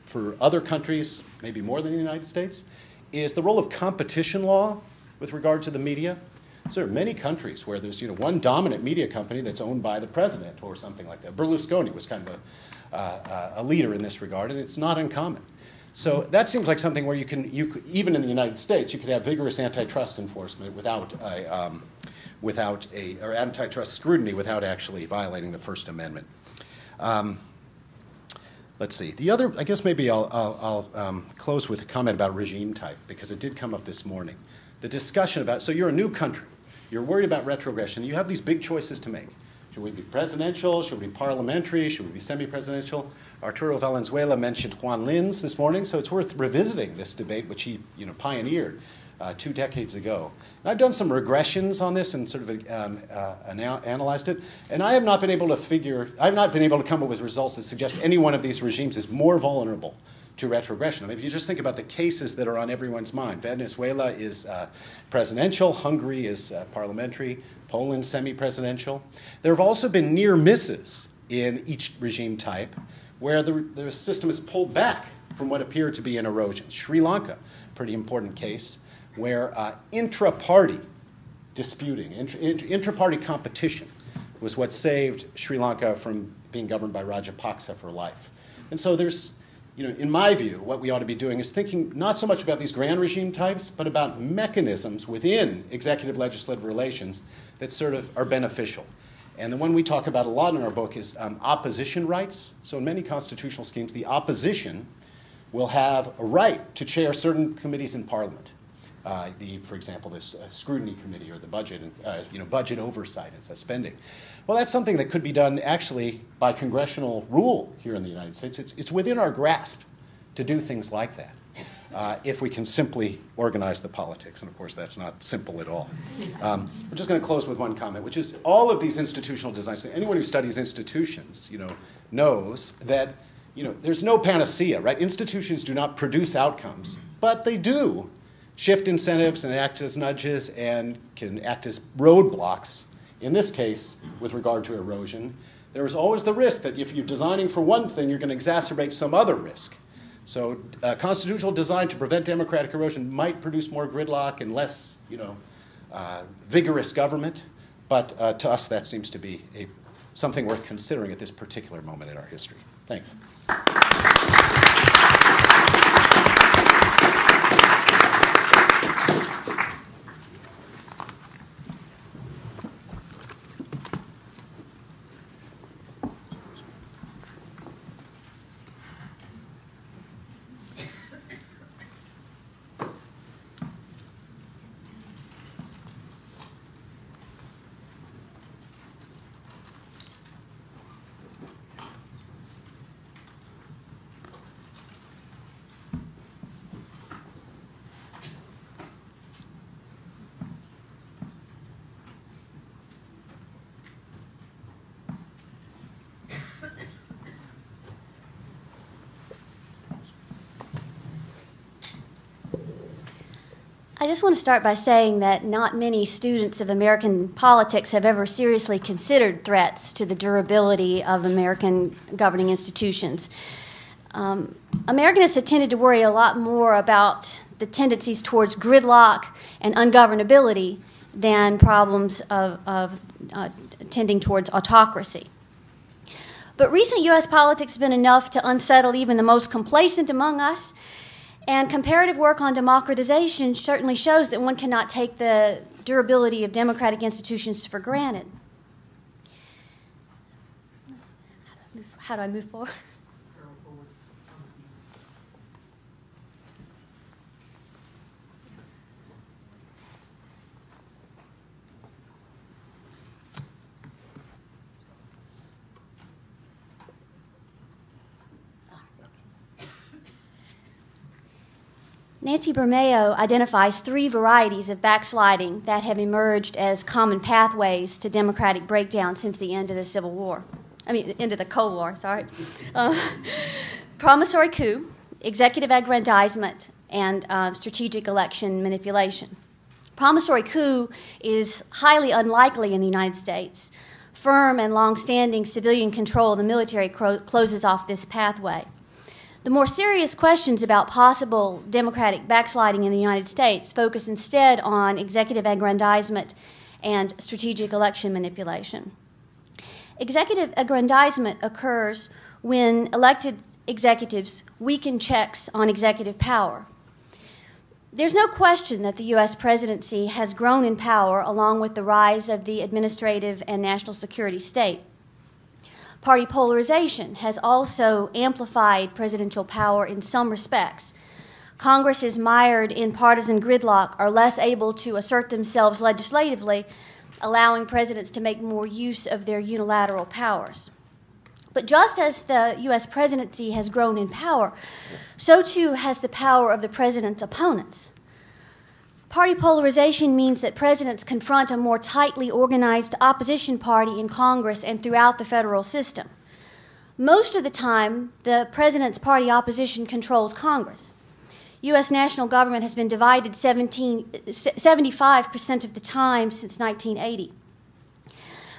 for other countries, maybe more than the United States, is the role of competition law with regard to the media. So there are many countries where there's, you know, one dominant media company that's owned by the president or something like that. Berlusconi was kind of a leader in this regard, and it's not uncommon. So that seems like something where you could, even in the United States, you could have vigorous antitrust enforcement or antitrust scrutiny without actually violating the First Amendment. Let's see. The other, I guess maybe I'll close with a comment about regime type, because it did come up this morning. The discussion about, so you're a new country. You're worried about retrogression. You have these big choices to make. Should we be presidential? Should we be parliamentary? Should we be semi-presidential? Arturo Valenzuela mentioned Juan Linz this morning, so it's worth revisiting this debate, which he, you know, pioneered 2 decades ago. And I've done some regressions on this and sort of analyzed it, and I have not been able to come up with results that suggest any one of these regimes is more vulnerable to retrogression. I mean, if you just think about the cases that are on everyone's mind, Venezuela is presidential, Hungary is parliamentary, Poland semi-presidential. There have also been near misses in each regime type where the system is pulled back from what appeared to be an erosion. Sri Lanka, pretty important case, where intra-party disputing, intra-party competition was what saved Sri Lanka from being governed by Rajapaksa for life. And so there's, you know, in my view, what we ought to be doing is thinking not so much about these grand regime types, but about mechanisms within executive-legislative relations that sort of are beneficial. And the one we talk about a lot in our book is opposition rights. So in many constitutional schemes, the opposition will have a right to chair certain committees in Parliament. For example, this scrutiny committee or the budget, budget oversight and spending. Well, that's something that could be done actually by congressional rule here in the United States. It's within our grasp to do things like that if we can simply organize the politics. And of course, that's not simple at all. I'm just going to close with one comment, which is all of these institutional designs. Anyone who studies institutions, knows that there's no panacea, right? Institutions do not produce outcomes, but they do shift incentives and act as nudges and can act as roadblocks. In this case, with regard to erosion, there is always the risk that if you're designing for one thing, you're going to exacerbate some other risk. So constitutional design to prevent democratic erosion might produce more gridlock and less, vigorous government. But to us, that seems to be something worth considering at this particular moment in our history. Thanks. I just want to start by saying that not many students of American politics have ever seriously considered threats to the durability of American governing institutions. Americanists have tended to worry a lot more about the tendencies towards gridlock and ungovernability than problems of tending towards autocracy. But recent U.S. politics has been enough to unsettle even the most complacent among us. And comparative work on democratization certainly shows that one cannot take the durability of democratic institutions for granted. How do I move forward? Nancy Bermeo identifies 3 varieties of backsliding that have emerged as common pathways to democratic breakdown since the end of the Civil War. End of the Cold War, sorry. Promissory coup, executive aggrandizement, and strategic election manipulation. Promissory coup is highly unlikely in the United States. Firm and long-standing civilian control of the military closes off this pathway. The more serious questions about possible democratic backsliding in the United States focus instead on executive aggrandizement and strategic election manipulation. Executive aggrandizement occurs when elected executives weaken checks on executive power. There's no question that the U.S. presidency has grown in power along with the rise of the administrative and national security state. Party polarization has also amplified presidential power in some respects. Congresses mired in partisan gridlock are less able to assert themselves legislatively, allowing presidents to make more use of their unilateral powers. But just as the U.S. presidency has grown in power, so too has the power of the president's opponents. Party polarization means that presidents confront a more tightly organized opposition party in Congress and throughout the federal system. Most of the time, the president's party opposition controls Congress. U.S. national government has been divided 75% of the time since 1980.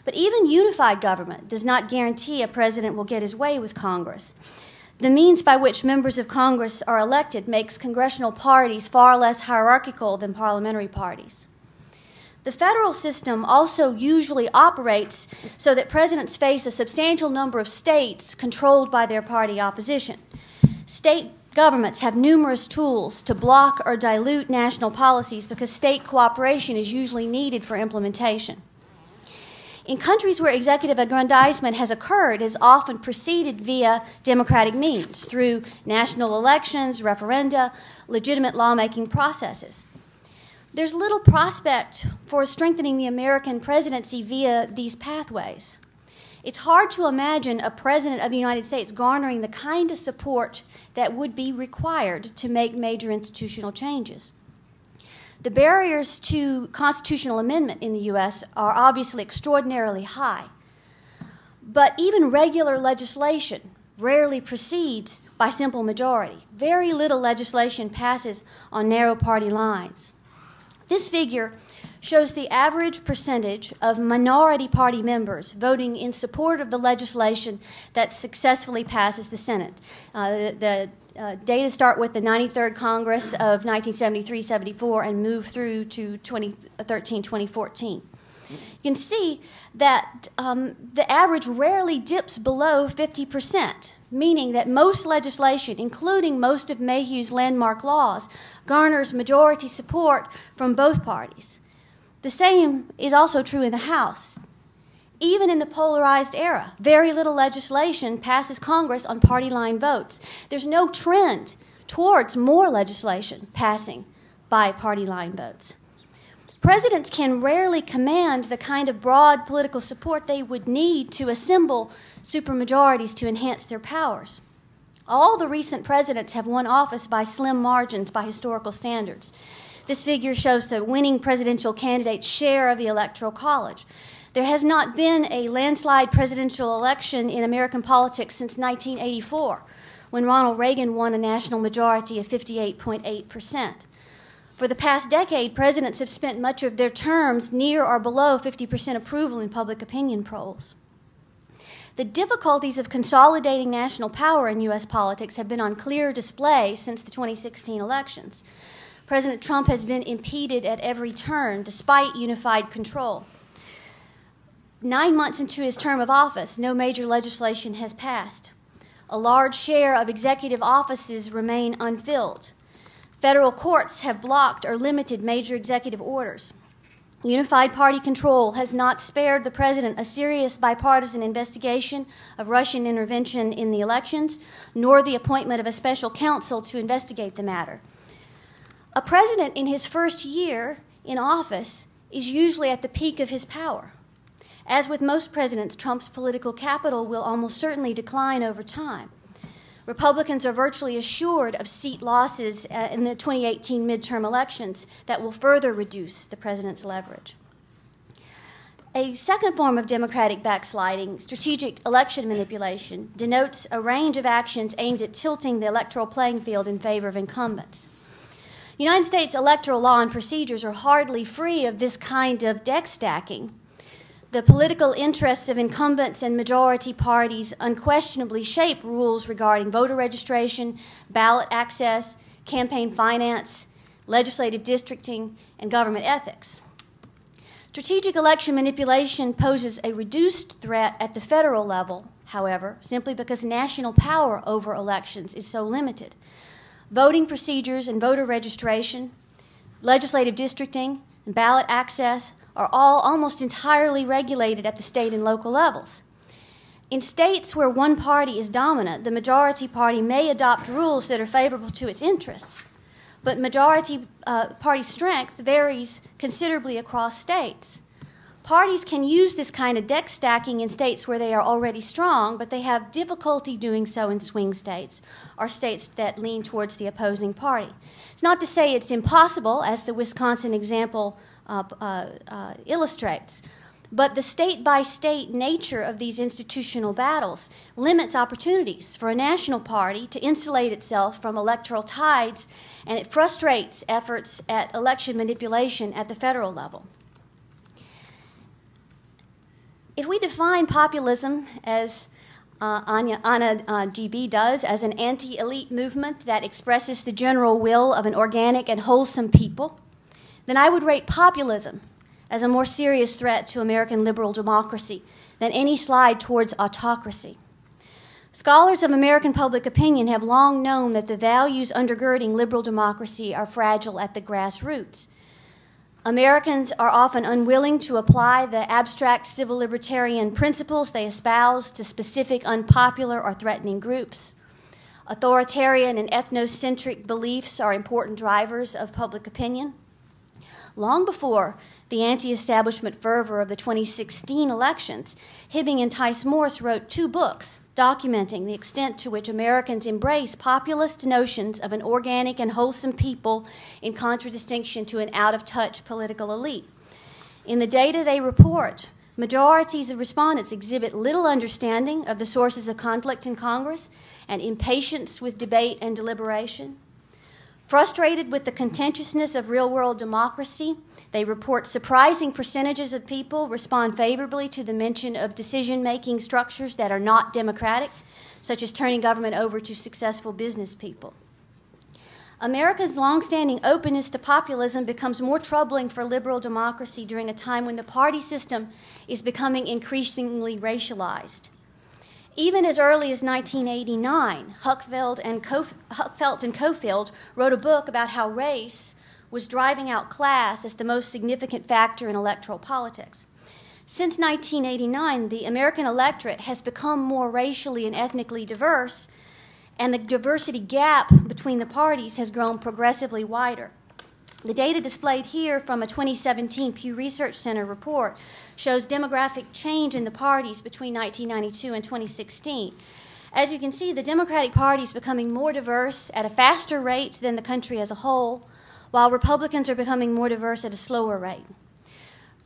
But even unified government does not guarantee a president will get his way with Congress. The means by which members of Congress are elected makes congressional parties far less hierarchical than parliamentary parties. The federal system also usually operates so that presidents face a substantial number of states controlled by their party opposition. State governments have numerous tools to block or dilute national policies because state cooperation is usually needed for implementation. In countries where executive aggrandizement has occurred, it is often proceeded via democratic means, through national elections, referenda, legitimate lawmaking processes. There's little prospect for strengthening the American presidency via these pathways. It's hard to imagine a president of the United States garnering the kind of support that would be required to make major institutional changes. The barriers to constitutional amendment in the U.S. are obviously extraordinarily high. But even regular legislation rarely proceeds by simple majority. Very little legislation passes on narrow party lines. This figure shows the average percentage of minority party members voting in support of the legislation that successfully passes the Senate. The data start with the 93rd Congress of 1973-74 and move through to 2013-2014. You can see that the average rarely dips below 50%, meaning that most legislation, including most of Mayhew's landmark laws, garners majority support from both parties. The same is also true in the House. Even in the polarized era, very little legislation passes Congress on party line votes. There's no trend towards more legislation passing by party line votes. Presidents can rarely command the kind of broad political support they would need to assemble supermajorities to enhance their powers. All the recent presidents have won office by slim margins by historical standards. This figure shows the winning presidential candidate's share of the Electoral College. There has not been a landslide presidential election in American politics since 1984, when Ronald Reagan won a national majority of 58.8%. For the past decade, presidents have spent much of their terms near or below 50% approval in public opinion polls. The difficulties of consolidating national power in U.S. politics have been on clear display since the 2016 elections. President Trump has been impeded at every turn, despite unified control. 9 months into his term of office, no major legislation has passed. A large share of executive offices remain unfilled. Federal courts have blocked or limited major executive orders. Unified party control has not spared the president a serious bipartisan investigation of Russian intervention in the elections, nor the appointment of a special counsel to investigate the matter. A president in his first year in office is usually at the peak of his power. As with most presidents, Trump's political capital will almost certainly decline over time. Republicans are virtually assured of seat losses in the 2018 midterm elections that will further reduce the president's leverage. A second form of Democratic backsliding, strategic election manipulation, denotes a range of actions aimed at tilting the electoral playing field in favor of incumbents. United States electoral law and procedures are hardly free of this kind of deck stacking. The political interests of incumbents and majority parties unquestionably shape rules regarding voter registration, ballot access, campaign finance, legislative districting, and government ethics. Strategic election manipulation poses a reduced threat at the federal level, however, simply because national power over elections is so limited. Voting procedures and voter registration, legislative districting, and ballot access are all almost entirely regulated at the state and local levels. In states where one party is dominant, the majority party may adopt rules that are favorable to its interests, but majority party strength varies considerably across states. Parties can use this kind of deck stacking in states where they are already strong, but they have difficulty doing so in swing states or states that lean towards the opposing party. It's not to say it's impossible, as the Wisconsin example illustrates, but the state-by-state nature of these institutional battles limits opportunities for a national party to insulate itself from electoral tides, and it frustrates efforts at election manipulation at the federal level. If we define populism, as Anna GB does, as an anti-elite movement that expresses the general will of an organic and wholesome people, then I would rate populism as a more serious threat to American liberal democracy than any slide towards autocracy. Scholars of American public opinion have long known that the values undergirding liberal democracy are fragile at the grassroots. Americans are often unwilling to apply the abstract civil libertarian principles they espouse to specific unpopular or threatening groups. Authoritarian and ethnocentric beliefs are important drivers of public opinion. Long before the anti-establishment fervor of the 2016 elections, Hibbing and Tice Morse wrote 2 books documenting the extent to which Americans embrace populist notions of an organic and wholesome people in contradistinction to an out-of-touch political elite. In the data they report, majorities of respondents exhibit little understanding of the sources of conflict in Congress and impatience with debate and deliberation. Frustrated with the contentiousness of real-world democracy, they report surprising percentages of people respond favorably to the mention of decision-making structures that are not democratic, such as turning government over to successful business people. America's longstanding openness to populism becomes more troubling for liberal democracy during a time when the party system is becoming increasingly racialized. Even as early as 1989, Huckfeld and Cofield wrote a book about how race was driving out class as the most significant factor in electoral politics. Since 1989, the American electorate has become more racially and ethnically diverse, and the diversity gap between the parties has grown progressively wider. The data displayed here from a 2017 Pew Research Center report shows demographic change in the parties between 1992 and 2016. As you can see, the Democratic Party is becoming more diverse at a faster rate than the country as a whole, while Republicans are becoming more diverse at a slower rate.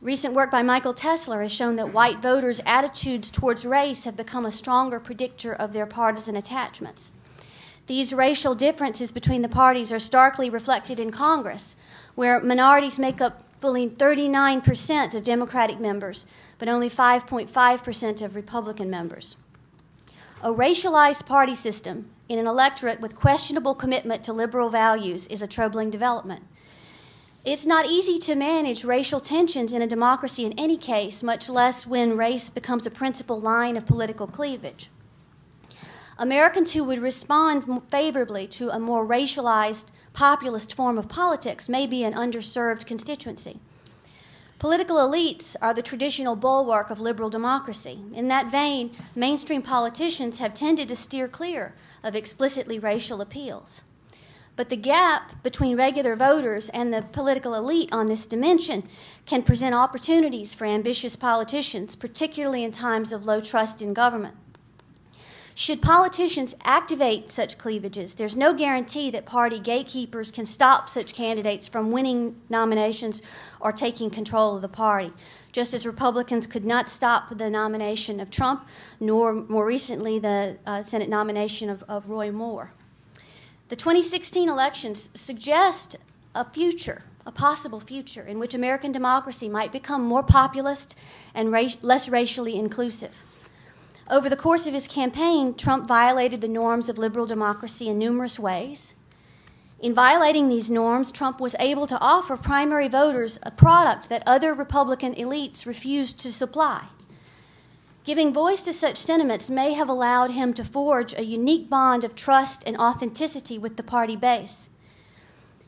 Recent work by Michael Tesler has shown that white voters' attitudes towards race have become a stronger predictor of their partisan attachments. These racial differences between the parties are starkly reflected in Congress, where minorities make up fully 39% of Democratic members, but only 5.5% of Republican members. A racialized party system in an electorate with questionable commitment to liberal values is a troubling development. It's not easy to manage racial tensions in a democracy in any case, much less when race becomes a principal line of political cleavage. Americans who would respond favorably to a more racialized, populist form of politics may be an underserved constituency. Political elites are the traditional bulwark of liberal democracy. In that vein, mainstream politicians have tended to steer clear of explicitly racial appeals. But the gap between regular voters and the political elite on this dimension can present opportunities for ambitious politicians, particularly in times of low trust in government. Should politicians activate such cleavages, there's no guarantee that party gatekeepers can stop such candidates from winning nominations or taking control of the party, just as Republicans could not stop the nomination of Trump, nor more recently the Senate nomination of Roy Moore. The 2016 elections suggest a possible future, in which American democracy might become more populist and less racially inclusive. Over the course of his campaign, Trump violated the norms of liberal democracy in numerous ways. In violating these norms, Trump was able to offer primary voters a product that other Republican elites refused to supply. Giving voice to such sentiments may have allowed him to forge a unique bond of trust and authenticity with the party base.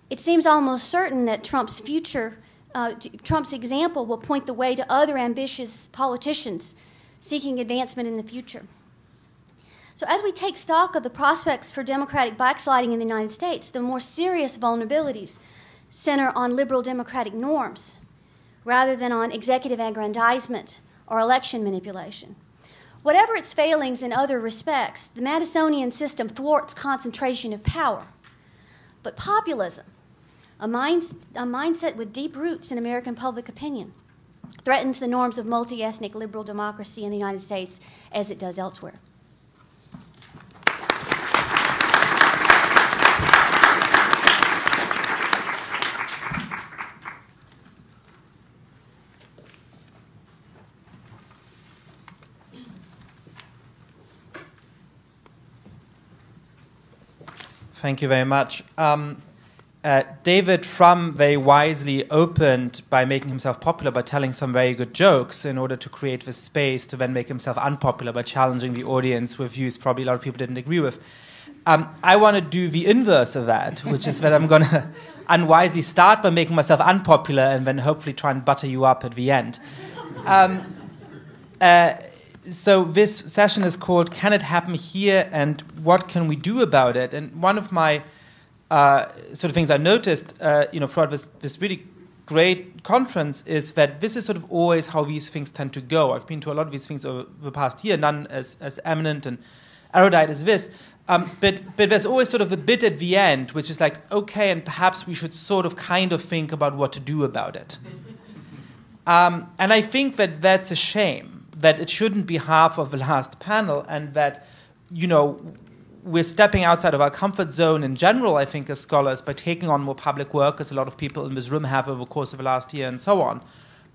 It seems almost certain that Trump's example will point the way to other ambitious politicians seeking advancement in the future. So as we take stock of the prospects for democratic backsliding in the United States, the more serious vulnerabilities center on liberal democratic norms rather than on executive aggrandizement or election manipulation. Whatever its failings in other respects, the Madisonian system thwarts concentration of power. But populism, a mindset with deep roots in American public opinion, threatens the norms of multi-ethnic liberal democracy in the United States as it does elsewhere. Thank you very much. David Frum very wisely opened by making himself popular by telling some very good jokes in order to create this space to then make himself unpopular by challenging the audience with views probably a lot of people didn't agree with. I want to do the inverse of that, which is that I'm going to unwisely start by making myself unpopular and then hopefully try and butter you up at the end. So this session is called Can It Happen Here and What Can We Do About It? And one of my sort of things I noticed, throughout this really great conference is that this is sort of always how these things tend to go. I've been to a lot of these things over the past year, none as eminent and erudite as this. But there's always sort of a bit at the end, which is like, okay, and perhaps we should sort of kind of think about what to do about it. And I think that that's a shame, that it shouldn't be half of the last panel, and that, you know, we're stepping outside of our comfort zone in general, I think, as scholars, by taking on more public work, as a lot of people in this room have over the course of the last year and so on.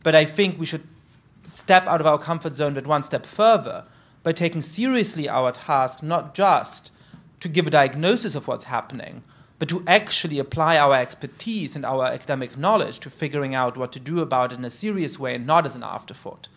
But I think we should step out of our comfort zone but one step further by taking seriously our task, not just to give a diagnosis of what's happening, but to actually apply our expertise and our academic knowledge to figuring out what to do about it in a serious way and not as an afterthought.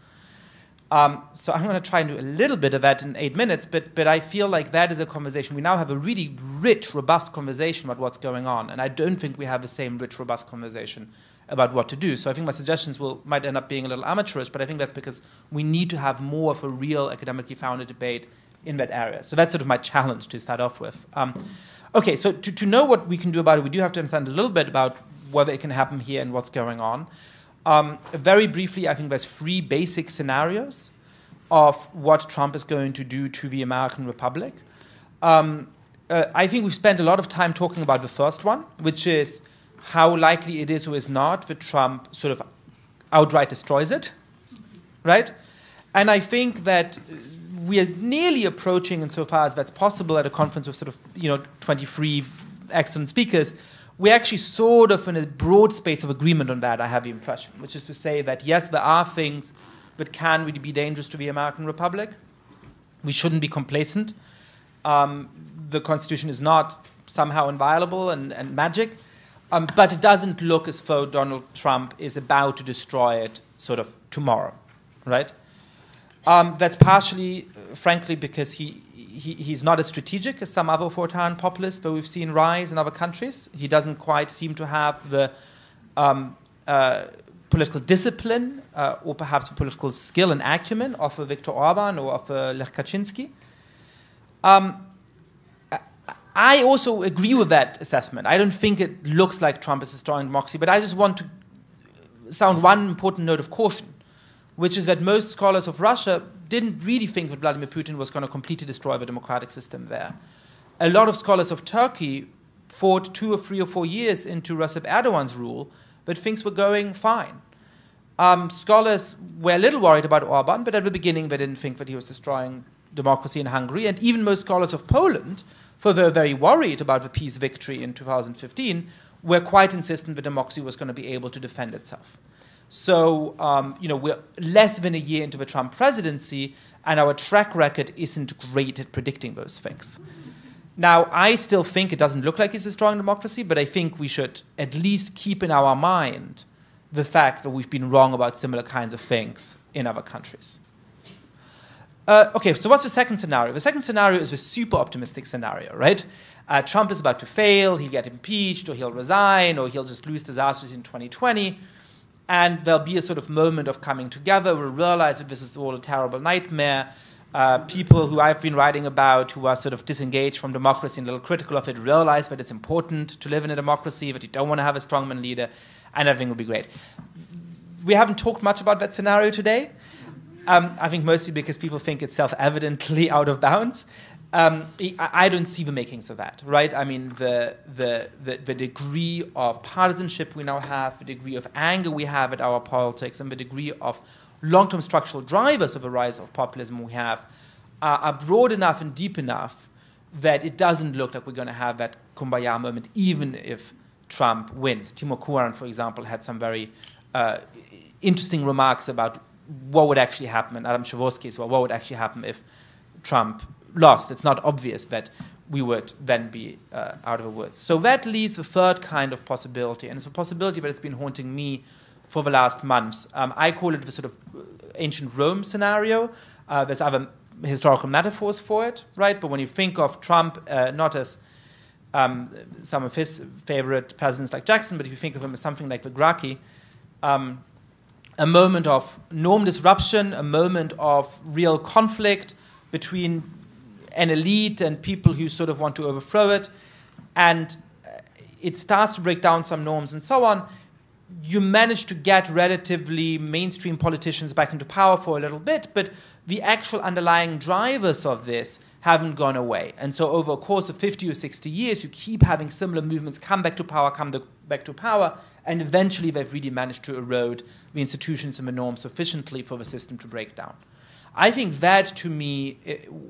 So I'm going to try and do a little bit of that in 8 minutes, but I feel like that is a conversation. We now have a really rich, robust conversation about what's going on, and I don't think we have the same rich, robust conversation about what to do. So I think my suggestions might end up being a little amateurish, but I think that's because we need to have more of a real academically founded debate in that area. So that's sort of my challenge to start off with. Okay, so to know what we can do about it, we do have to understand a little bit about whether it can happen here and what's going on. Very briefly, I think there's 3 basic scenarios of what Trump is going to do to the American Republic. I think we've spent a lot of time talking about the first one, which is how likely it is or is not that Trump sort of outright destroys it, right? And I think that we are nearly approaching, insofar as that's possible at a conference with sort of 23 excellent speakers, we're actually sort of in a broad space of agreement on that, I have the impression, which is to say that, yes, there are things that can really be dangerous to the American Republic. We shouldn't be complacent. The Constitution is not somehow inviolable and magic, but it doesn't look as though Donald Trump is about to destroy it sort of tomorrow, right? That's partially, frankly, because he's not as strategic as some other authoritarian populists that we've seen rise in other countries. He doesn't quite seem to have the political discipline or perhaps the political skill and acumen of a Viktor Orban or of a Lech Kaczynski. I also agree with that assessment. I don't think it looks like Trump is destroying democracy, but I just want to sound one important note of caution, which is that most scholars of Russia didn't really think that Vladimir Putin was going to completely destroy the democratic system there. A lot of scholars of Turkey fought 2 or 3 or 4 years into Recep Erdogan's rule, but things were going fine. Scholars were a little worried about Orban, but at the beginning they didn't think that he was destroying democracy in Hungary. And even most scholars of Poland, for they were very worried about the peace victory in 2015, were quite insistent that democracy was going to be able to defend itself. So, we're less than a year into the Trump presidency, and our track record isn't great at predicting those things. Now, I still think it doesn't look like he's destroying democracy, but I think we should at least keep in our mind the fact that we've been wrong about similar kinds of things in other countries. Okay, so what's the second scenario? The second scenario is the super optimistic scenario, right? Trump is about to fail, he'll get impeached, or he'll resign, or he'll just lose disastrously in 2020. And there'll be a sort of moment of coming together. We'll realize that this is all a terrible nightmare. People who I've been writing about who are sort of disengaged from democracy and a little critical of it realize that it's important to live in a democracy, that you don't want to have a strongman leader, and everything will be great. We haven't talked much about that scenario today. I think mostly because people think it's self-evidently out of bounds. I don't see the makings of that, right? I mean, the degree of partisanship we now have, the degree of anger we have at our politics, and the degree of long-term structural drivers of the rise of populism we have are broad enough and deep enough that it doesn't look like we're going to have that kumbaya moment, even if Trump wins. Timur Kuran, for example, had some very interesting remarks about what would actually happen, and Adam Pravorsky as well, what would actually happen if Trump lost. It's not obvious that we would then be out of the woods. So that leaves the third kind of possibility, and it's a possibility that has been haunting me for the last months. I call it the sort of ancient Rome scenario. There's other historical metaphors for it, right? But when you think of Trump, not as some of his favorite presidents like Jackson, but if you think of him as something like the Gracchi, a moment of norm disruption, a moment of real conflict between an elite and people who sort of want to overthrow it, and it starts to break down some norms and so on. you manage to get relatively mainstream politicians back into power for a little bit, but the actual underlying drivers of this haven't gone away. And so over a course of 50 or 60 years, you keep having similar movements come back to power, and eventually they've really managed to erode the institutions and the norms sufficiently for the system to break down. I think that, to me,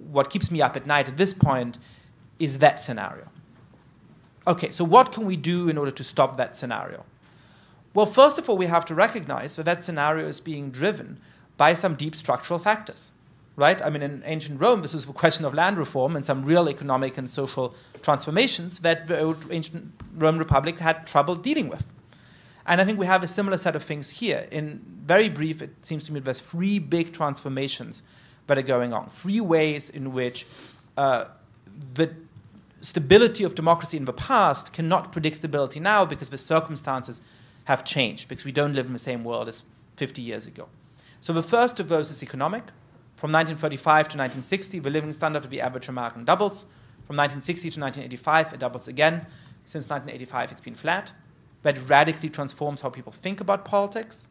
what keeps me up at night at this point is that scenario. Okay, so what can we do in order to stop that scenario? Well, first of all, we have to recognize that that scenario is being driven by some deep structural factors, right? I mean, in ancient Rome, this was a question of land reform and some real economic and social transformations that the old ancient Roman Republic had trouble dealing with. And I think we have a similar set of things here. In very brief, it seems to me there's three big transformations that are going on. Three ways in which the stability of democracy in the past cannot predict stability now because the circumstances have changed, because we don't live in the same world as 50 years ago. So the first of those is economic. From 1935 to 1960, the living standard of the average American doubles. From 1960 to 1985, it doubles again. Since 1985, it's been flat. That radically transforms how people think about politics.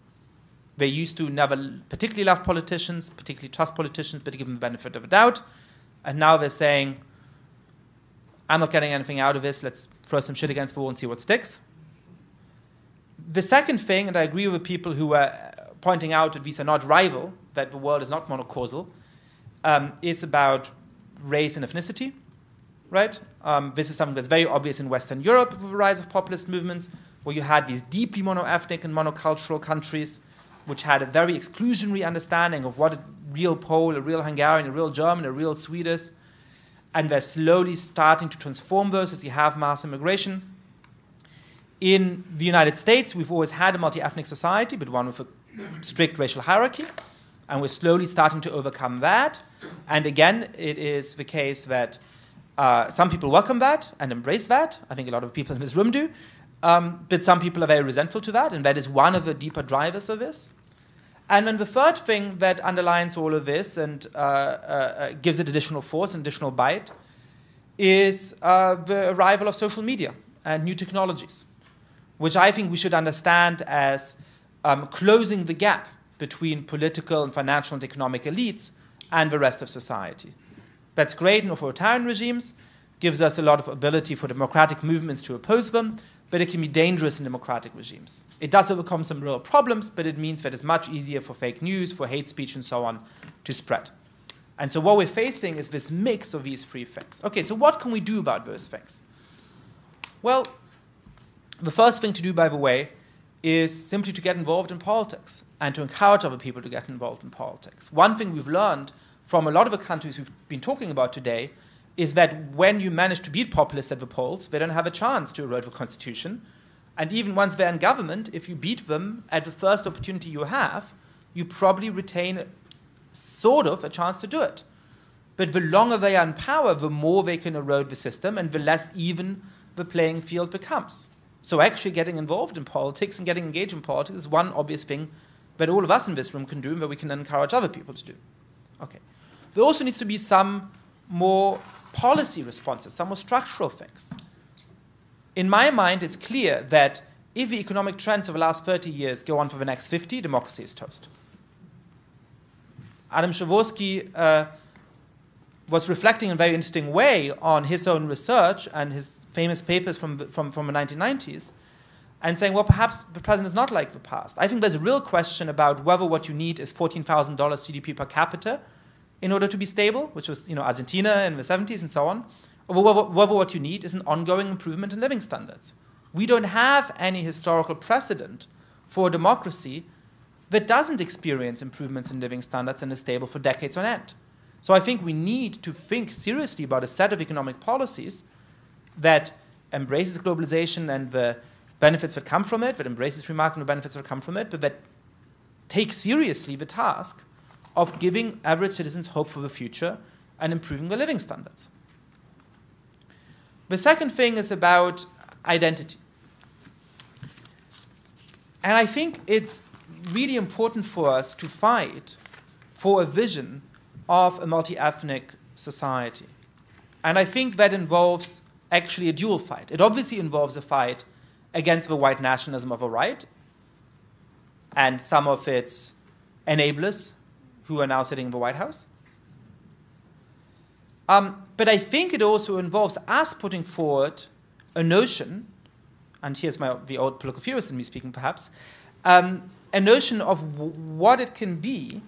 They used to never particularly love politicians, particularly trust politicians, but give them the benefit of the doubt. And now they're saying, I'm not getting anything out of this, let's throw some shit against the wall and see what sticks. The second thing, and I agree with the people who are pointing out that these are not rival, that the world is not monocausal, is about race and ethnicity, right? This is something that's very obvious in Western Europe with the rise of populist movements, where you had these deeply mono-ethnic and monocultural countries which had a very exclusionary understanding of what a real Pole, a real Hungarian, a real German, a real Swede is. And they're slowly starting to transform those as you have mass immigration. In the United States, we've always had a multi-ethnic society, but one with a strict racial hierarchy. And we're slowly starting to overcome that. And again, it is the case that some people welcome that and embrace that. I think a lot of people in this room do. But some people are very resentful to that, and that is one of the deeper drivers of this. And then the third thing that underlines all of this and gives it additional force and additional bite is the arrival of social media and new technologies, which I think we should understand as closing the gap between political and financial and economic elites and the rest of society. That's great in authoritarian regimes, gives us a lot of ability for democratic movements to oppose them, but it can be dangerous in democratic regimes. It does overcome some real problems, but it means that it's much easier for fake news, for hate speech, and so on to spread. And so what we're facing is this mix of these three things. Okay, so what can we do about those things? Well, the first thing to do, by the way, is simply to get involved in politics and to encourage other people to get involved in politics. One thing we've learned from a lot of the countries we've been talking about today is that when you manage to beat populists at the polls, they don't have a chance to erode the constitution. And even once they're in government, if you beat them at the first opportunity you have, you probably retain sort of a chance to do it. But the longer they are in power, the more they can erode the system and the less even the playing field becomes. So actually getting involved in politics and getting engaged in politics is one obvious thing that all of us in this room can do and that we can encourage other people to do. Okay. There also needs to be some more policy responses, some more structural things. In my mind, it's clear that if the economic trends of the last 30 years go on for the next 50, democracy is toast. Adam Przeworski was reflecting in a very interesting way on his own research and his famous papers from the 1990s and saying, well, perhaps the present is not like the past. I think there's a real question about whether what you need is $14,000 GDP per capita in order to be stable, which was Argentina in the 70s and so on, or whether what you need is an ongoing improvement in living standards. We don't have any historical precedent for a democracy that doesn't experience improvements in living standards and is stable for decades on end. So I think we need to think seriously about a set of economic policies that embraces globalization and the benefits that come from it, that embraces free market and the benefits that come from it, but that takes seriously the task of giving average citizens hope for the future and improving their living standards. The second thing is about identity. And I think it's really important for us to fight for a vision of a multi-ethnic society. And I think that involves actually a dual fight. It obviously involves a fight against the white nationalism of the right, and some of its enablers who are now sitting in the White House. But I think it also involves us putting forward a notion, and here's the old political theorist in me speaking perhaps, a notion of what it can be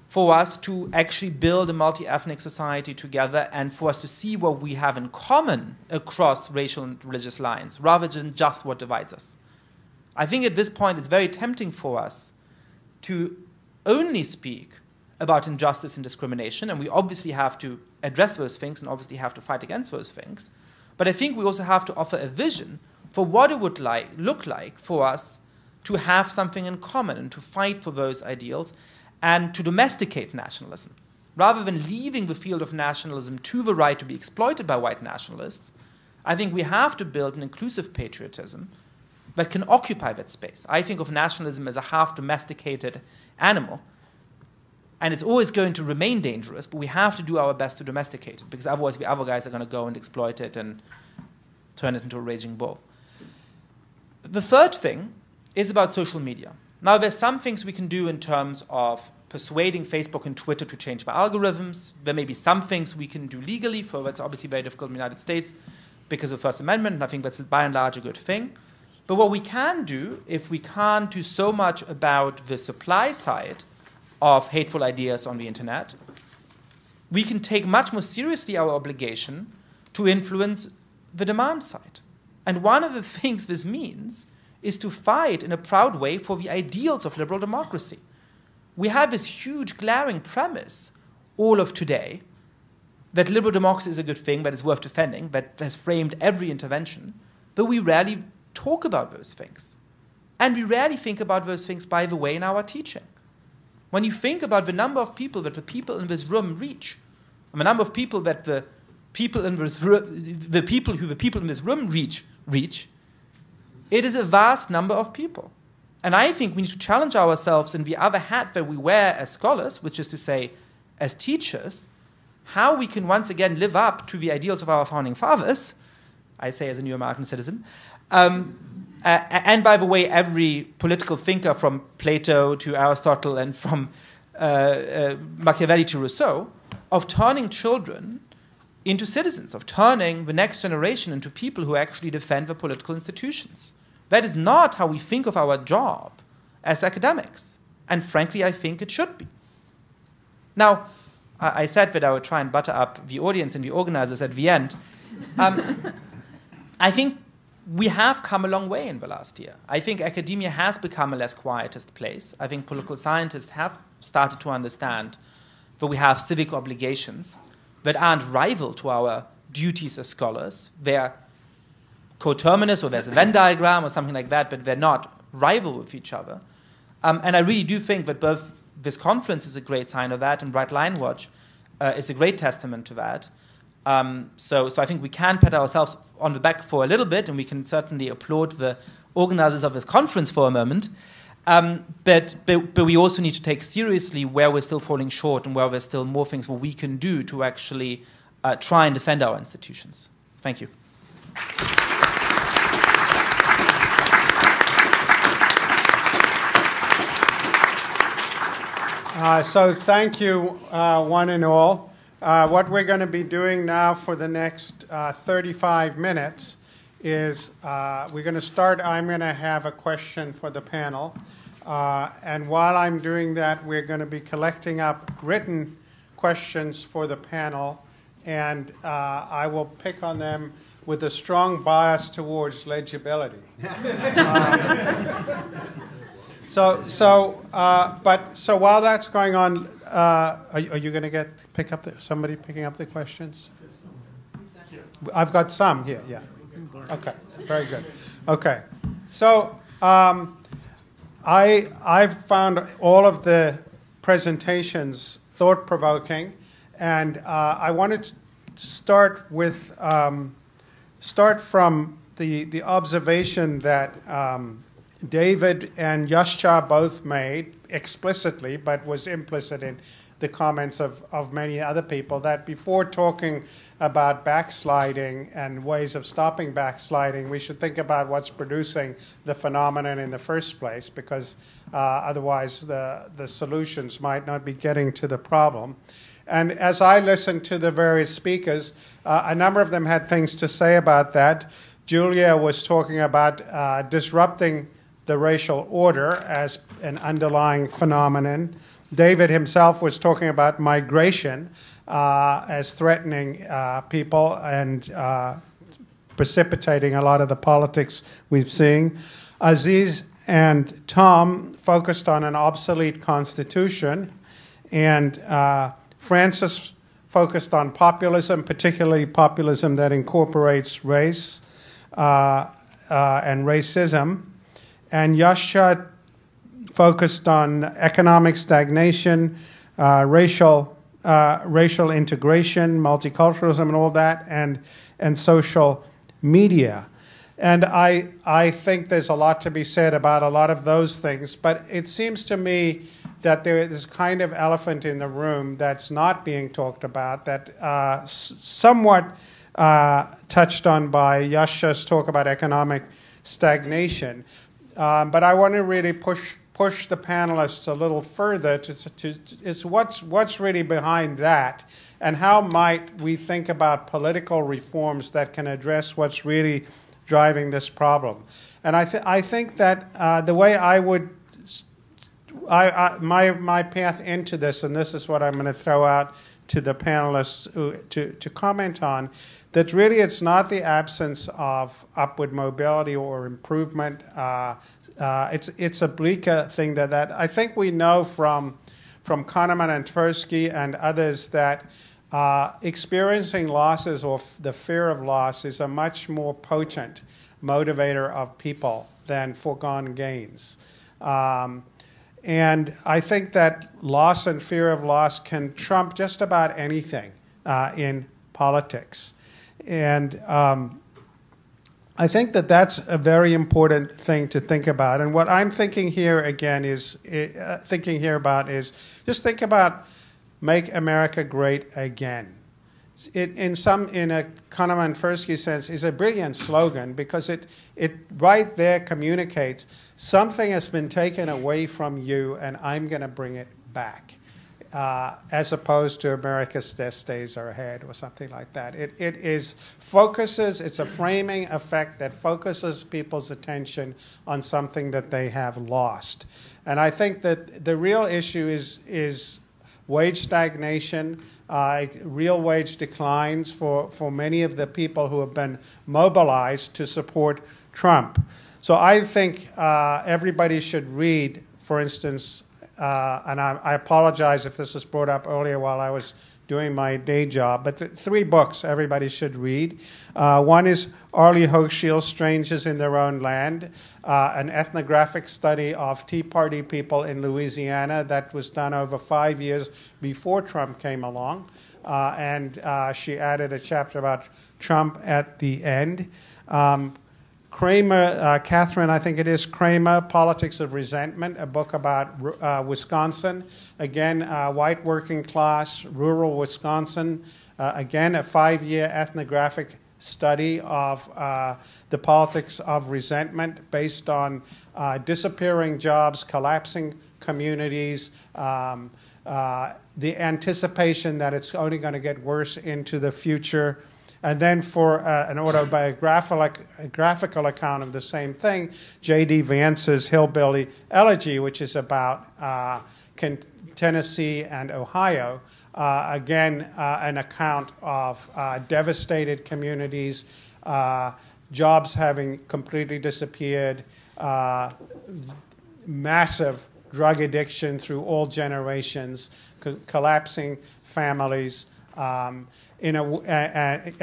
for us to actually build a multi-ethnic society together and for us to see what we have in common across racial and religious lines, rather than just what divides us. I think at this point it's very tempting for us to only speak about injustice and discrimination, and we obviously have to address those things and obviously have to fight against those things. But I think we also have to offer a vision for what it would look like for us to have something in common and to fight for those ideals and to domesticate nationalism. Rather than leaving the field of nationalism to the right to be exploited by white nationalists, I think we have to build an inclusive patriotism that can occupy that space. I think of nationalism as a half-domesticated animal, and it's always going to remain dangerous, but we have to do our best to domesticate it, because otherwise the other guys are going to go and exploit it and turn it into a raging bull. The third thing is about social media. Now, there's some things we can do in terms of persuading Facebook and Twitter to change their algorithms. There may be some things we can do legally, for that's obviously very difficult in the United States because of the First Amendment, and I think that's by and large a good thing. But what we can do, if we can't do so much about the supply side of hateful ideas on the internet, we can take much more seriously our obligation to influence the demand side. And one of the things this means is to fight in a proud way for the ideals of liberal democracy. We have this huge glaring premise all of today that liberal democracy is a good thing, that is worth defending, that has framed every intervention, but we rarely talk about those things. And we rarely think about those things, by the way, in our teaching. When you think about the number of people that the people in this room reach, and the number of people that the people in this room reach, it is a vast number of people. And I think we need to challenge ourselves in the other hat that we wear as scholars, which is to say, as teachers, how we can once again live up to the ideals of our founding fathers, I say as a new American citizen, and by the way, every political thinker from Plato to Aristotle and from Machiavelli to Rousseau, of turning children into citizens, of turning the next generation into people who actually defend the political institutions. That is not how we think of our job as academics. And frankly, I think it should be. Now, I said that I would try and butter up the audience and the organizers at the end. I think we have come a long way in the last year. I think academia has become a less quietist place. I think political scientists have started to understand that we have civic obligations that aren't rival to our duties as scholars. They're coterminous, or there's a Venn diagram or something like that, but they're not rival with each other. And I really do think that both this conference is a great sign of that, and Bright Line Watch is a great testament to that. So I think we can pat ourselves on the back for a little bit, and we can certainly applaud the organizers of this conference for a moment. But we also need to take seriously where we're still falling short and where there's still more things that we can do to actually try and defend our institutions. Thank you. So thank you, one and all. What we're going to be doing now for the next 35 minutes is we're going to start. I'm going to have a question for the panel. And while I'm doing that, we're going to be collecting up written questions for the panel. And I will pick on them with a strong bias towards legibility. So while that's going on, are you going to pick up somebody picking up the questions? I've got some here. Yeah. Okay. Very good. Okay. So I've found all of the presentations thought-provoking, and I wanted to start from the observation that David and Yascha both made explicitly, but was implicit in the comments of many other people, that before talking about backsliding and ways of stopping backsliding, we should think about what's producing the phenomenon in the first place, because otherwise the solutions might not be getting to the problem. And as I listened to the various speakers, a number of them had things to say about that. Julia was talking about disrupting the racial order as an underlying phenomenon. David himself was talking about migration as threatening people and precipitating a lot of the politics we've seen. Aziz and Tom focused on an obsolete constitution, and Francis focused on populism, particularly populism that incorporates race and racism. And Yascha focused on economic stagnation, racial integration, multiculturalism, and all that, and social media. And I think there's a lot to be said about a lot of those things, but it seems to me that there is kind of elephant in the room that's not being talked about, that somewhat touched on by Yascha's talk about economic stagnation. But I want to really push the panelists a little further to what's really behind that, and how might we think about political reforms that can address what's really driving this problem. And I think that the way my path into this, and this is what I'm going to throw out to the panelists to comment on, that really it's not the absence of upward mobility or improvement. It's a bleaker thing that I think we know from Kahneman and Tversky and others that experiencing losses or the fear of loss is a much more potent motivator of people than foregone gains. And I think that loss and fear of loss can trump just about anything in politics. And I think that that's a very important thing to think about. And what I'm thinking here again is just think about make America great again. In a Kahneman Tversky sense, is a brilliant slogan because it right there communicates something has been taken away from you and I'm going to bring it back. As opposed to America's best days are ahead or something like that. It's a framing effect that focuses people's attention on something that they have lost. And I think that the real issue is wage stagnation, real wage declines for many of the people who have been mobilized to support Trump. So I think everybody should read, for instance, and I apologize if this was brought up earlier while I was doing my day job, but three books everybody should read. One is Arlie Hochschild's Strangers in Their Own Land, an ethnographic study of Tea Party people in Louisiana that was done over 5 years before Trump came along, and she added a chapter about Trump at the end. Kramer, Catherine, I think it is Kramer, Politics of Resentment, a book about Wisconsin. Again, white working class, rural Wisconsin. Again, a 5-year ethnographic study of the politics of resentment based on disappearing jobs, collapsing communities, the anticipation that it's only going to get worse into the future. And then for an autobiographical account of the same thing, J.D. Vance's Hillbilly Elegy, which is about Tennessee and Ohio. Again, an account of devastated communities, jobs having completely disappeared, massive drug addiction through all generations, collapsing families. And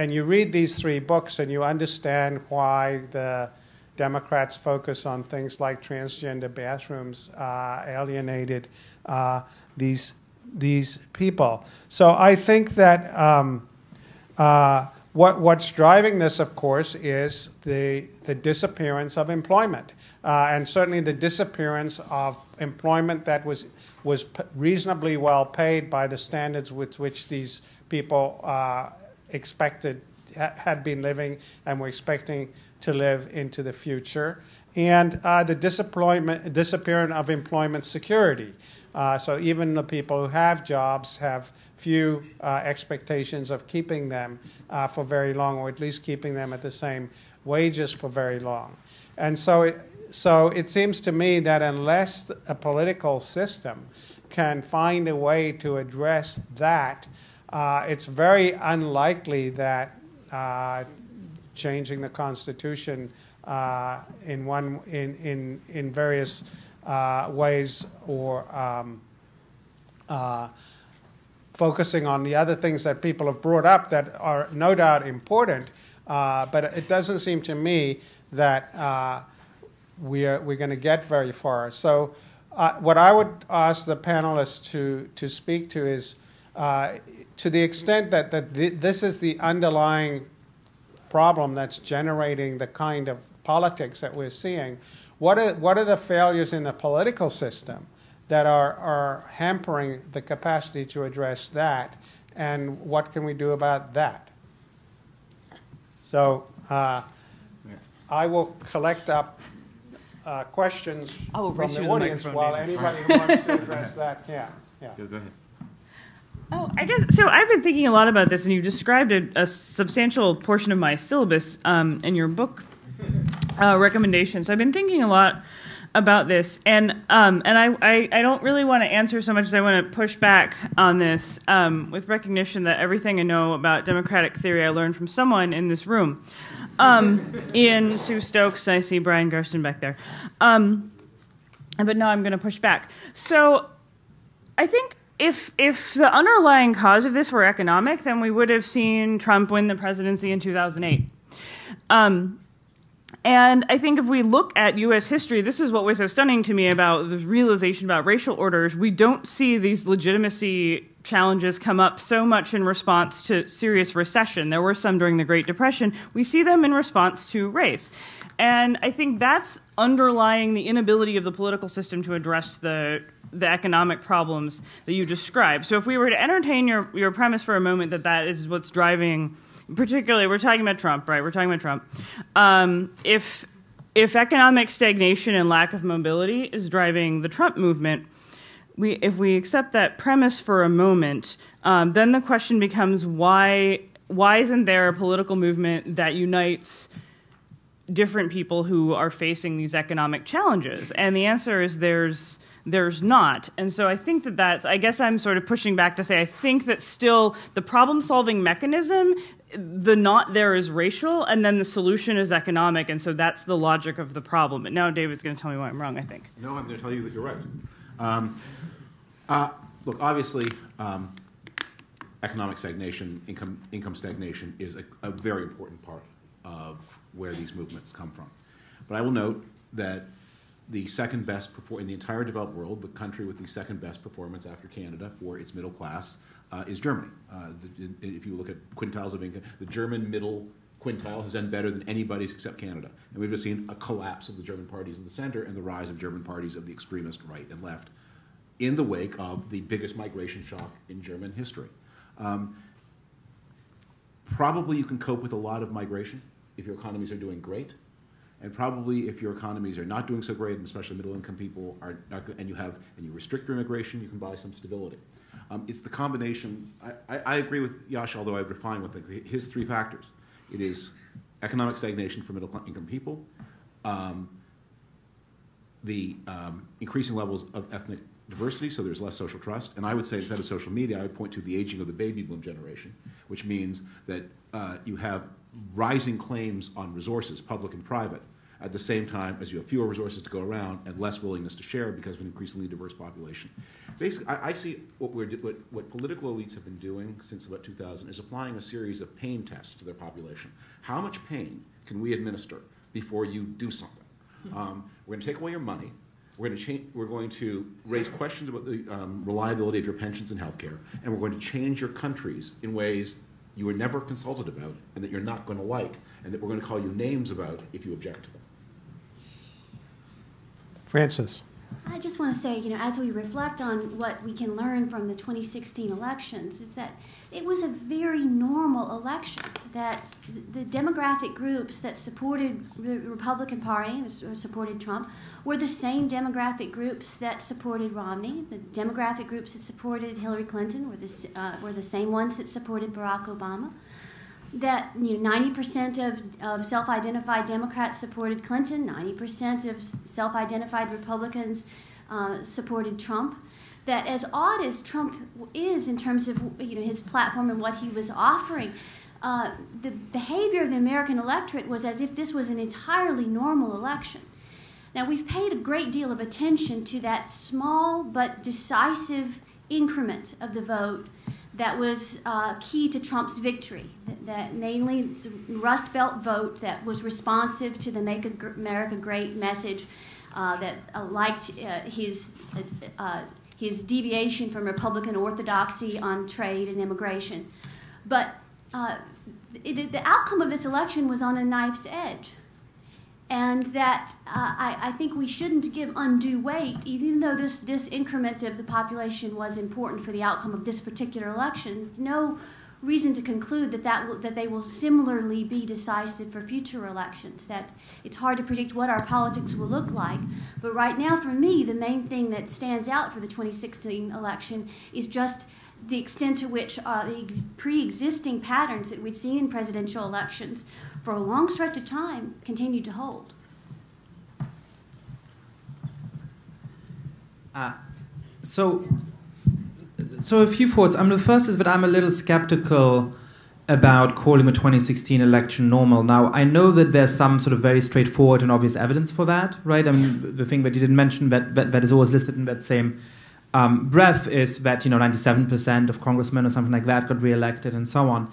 you read these three books and you understand why the Democrats focus on things like transgender bathrooms alienated these people. So I think that What's driving this, of course, is the disappearance of employment, and certainly the disappearance of employment that was reasonably well paid by the standards with which these people had been living and were expecting to live into the future, and the disappearance of employment security. So even the people who have jobs have few expectations of keeping them for very long, or at least keeping them at the same wages for very long. And so it seems to me that unless a political system can find a way to address that, it's very unlikely that changing the Constitution in various ways, or focusing on the other things that people have brought up that are no doubt important, but it doesn't seem to me that we're going to get very far. So what I would ask the panelists to speak to is, to the extent that this is the underlying problem that's generating the kind of politics that we're seeing, what are the failures in the political system that are hampering the capacity to address that, and what can we do about that? So I will collect up questions from the audience while anybody who wants to address that can. Yeah. Go ahead. Oh, I guess so. I've been thinking a lot about this, and you described a substantial portion of my syllabus in your book recommendations. I've been thinking a lot about this, and I don't really want to answer so much as I want to push back on this with recognition that everything I know about democratic theory I learned from someone in this room. Ian, Sue Stokes, I see Brian Garston back there. But now I'm going to push back. So I think if the underlying cause of this were economic, then we would have seen Trump win the presidency in 2008. And I think if we look at U.S. history, this is what was so stunning to me about the realization about racial orders. We don't see these legitimacy challenges come up so much in response to serious recession. There were some during the Great Depression. We see them in response to race. And I think that's underlying the inability of the political system to address the economic problems that you described. So if we were to entertain your premise for a moment that is what's driving, particularly, we're talking about Trump, right? We're talking about Trump. If economic stagnation and lack of mobility is driving the Trump movement, if we accept that premise for a moment, then the question becomes why isn't there a political movement that unites different people who are facing these economic challenges? And the answer is there's not. And so I think I guess I'm sort of pushing back to say I think that still the problem-solving mechanism, the not there is racial, and then the solution is economic, and so that's the logic of the problem. But now David's going to tell me why I'm wrong, I think. No, I'm going to tell you that you're right. Look, obviously, economic stagnation, income stagnation is a very important part of where these movements come from. But I will note that the second best in the entire developed world, the country with the second best performance after Canada for its middle class is Germany. If you look at quintiles of income, the German middle quintile has done better than anybody's except Canada. And we've just seen a collapse of the German parties in the center and the rise of German parties of the extremist right and left in the wake of the biggest migration shock in German history. Probably you can cope with a lot of migration if your economies are doing great. And probably if your economies are not doing so great, and especially middle-income people are not, and you restrict your immigration, you can buy some stability. It's the combination. I agree with Yascha, although I would refine with his three factors. It is economic stagnation for middle-income people, the increasing levels of ethnic diversity, so there's less social trust. And I would say, instead of social media, I would point to the aging of the baby boom generation, which means that you have rising claims on resources, public and private, at the same time as you have fewer resources to go around and less willingness to share because of an increasingly diverse population. Basically, I see what political elites have been doing since about 2000 is applying a series of pain tests to their population. How much pain can we administer before you do something? We're going to take away your money. We're going to raise questions about the reliability of your pensions and health care, and we're going to change your countries in ways you were never consulted about and that you're not going to like, and that we're going to call you names about if you object to them. Francis. I just want to say, as we reflect on what we can learn from the 2016 elections, is that it was a very normal election, that the demographic groups that supported the Republican Party, that supported Trump, were the same demographic groups that supported Romney. The demographic groups that supported Hillary Clinton were the same ones that supported Barack Obama. That 90% of self-identified Democrats supported Clinton, 90% of self-identified Republicans supported Trump. That as odd as Trump is in terms of his platform and what he was offering, the behavior of the American electorate was as if this was an entirely normal election. Now, we've paid a great deal of attention to that small but decisive increment of the vote that was key to Trump's victory, that mainly the Rust Belt vote that was responsive to the Make America Great message, that liked his deviation from Republican orthodoxy on trade and immigration. But the outcome of this election was on a knife's edge. And that I think we shouldn't give undue weight, even though this increment of the population was important for the outcome of this particular election. There's no reason to conclude that they will similarly be decisive for future elections. That it's hard to predict what our politics will look like. But right now, for me, the main thing that stands out for the 2016 election is just the extent to which the pre-existing patterns that we'd seen in presidential elections for a long stretch of time continued to hold. So a few thoughts. The first is that I'm a little skeptical about calling the 2016 election normal. Now, I know that there's some sort of very straightforward and obvious evidence for that, right? The thing that you didn't mention that is always listed in that same breath is that 97% of congressmen or something like that got reelected and so on.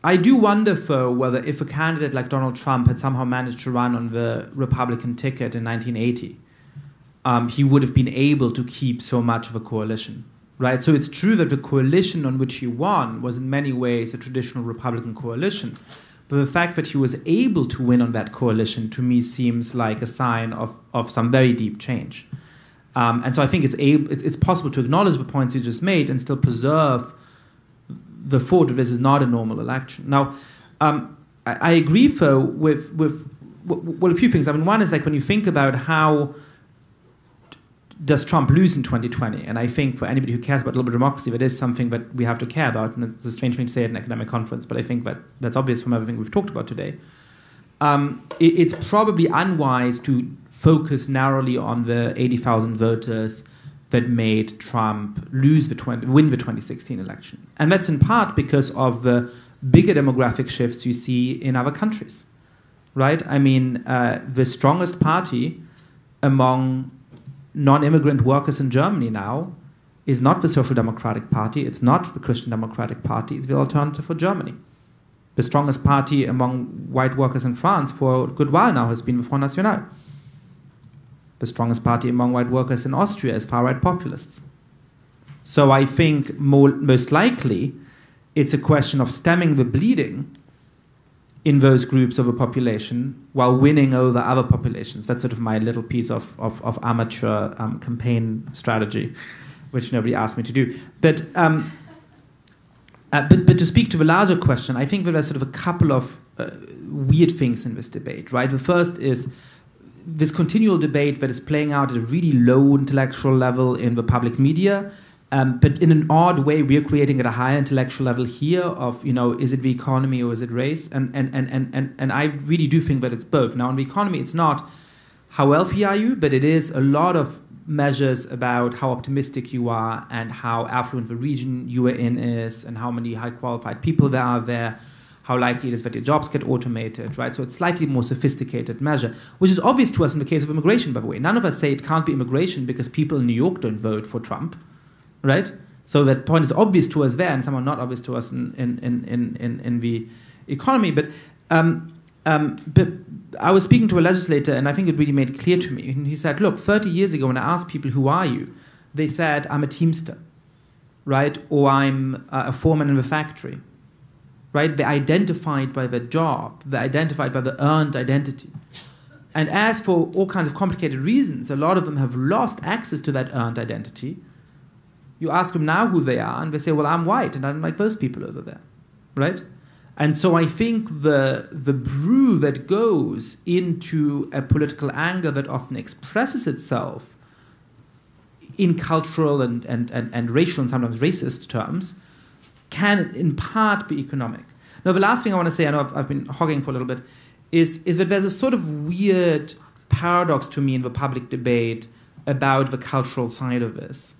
I do wonder, though, whether if a candidate like Donald Trump had somehow managed to run on the Republican ticket in 1980, he would have been able to keep so much of a coalition, right? So it's true that the coalition on which he won was in many ways a traditional Republican coalition, but the fact that he was able to win on that coalition to me seems like a sign of some very deep change. And so I think it's possible to acknowledge the points you just made and still preserve the thought that this is not a normal election. Now, I agree, though, with a few things. One is like when you think about how does Trump lose in 2020, and I think for anybody who cares about liberal democracy, that is something that we have to care about, and it's a strange thing to say at an academic conference, but I think that's obvious from everything we've talked about today. It's probably unwise to focus narrowly on the 80,000 voters that made Trump win the 2016 election. And that's in part because of the bigger demographic shifts you see in other countries, right? The strongest party among non-immigrant workers in Germany now is not the Social Democratic Party, it's not the Christian Democratic Party, it's the Alternative for Germany. The strongest party among white workers in France for a good while now has been the Front National. The strongest party among white workers in Austria is far-right populists. So I think most likely it's a question of stemming the bleeding in those groups of a population while winning over other populations. That's sort of my little piece of amateur campaign strategy, which nobody asked me to do. But to speak to the larger question, I think that there's sort of a couple of weird things in this debate, right? The first is this continual debate that is playing out at a really low intellectual level in the public media, but in an odd way, we're creating at a higher intellectual level here of, is it the economy or is it race? And I really do think that it's both. Now, in the economy, it's not how wealthy are you, but it is a lot of measures about how optimistic you are and how affluent the region you are in is and how many high-qualified people there are there, how likely it is that your jobs get automated, right? So it's slightly more sophisticated measure, which is obvious to us in the case of immigration, by the way. None of us say it can't be immigration because people in New York don't vote for Trump, right? So that point is obvious to us there and somehow not obvious to us in the economy. But I was speaking to a legislator and I think it really made it clear to me. And he said, look, 30 years ago when I asked people, who are you? They said, I'm a Teamster. right? Or I'm a foreman in the factory, right? They're identified by their job. They're identified by the earned identity. And as for all kinds of complicated reasons, a lot of them have lost access to that earned identity. You ask them now who they are, and they say, well, I'm white, and I don't like those people over there, right? And so I think the brew that goes into a political anger that often expresses itself in cultural and racial and sometimes racist terms can in part be economic. Now, the last thing I want to say, I know I've been hogging for a little bit, is that there's a sort of weird paradox to me in the public debate about the cultural side of this.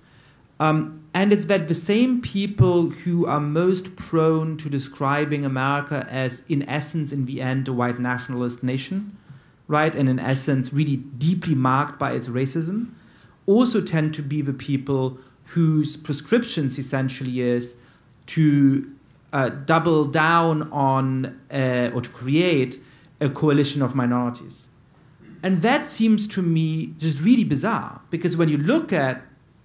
And it's that the same people who are most prone to describing America as, in essence, in the end, a white nationalist nation, right, and in essence, really deeply marked by its racism, also tend to be the people whose prescriptions essentially is to double down on or to create a coalition of minorities. And that seems to me just really bizarre, because when you look at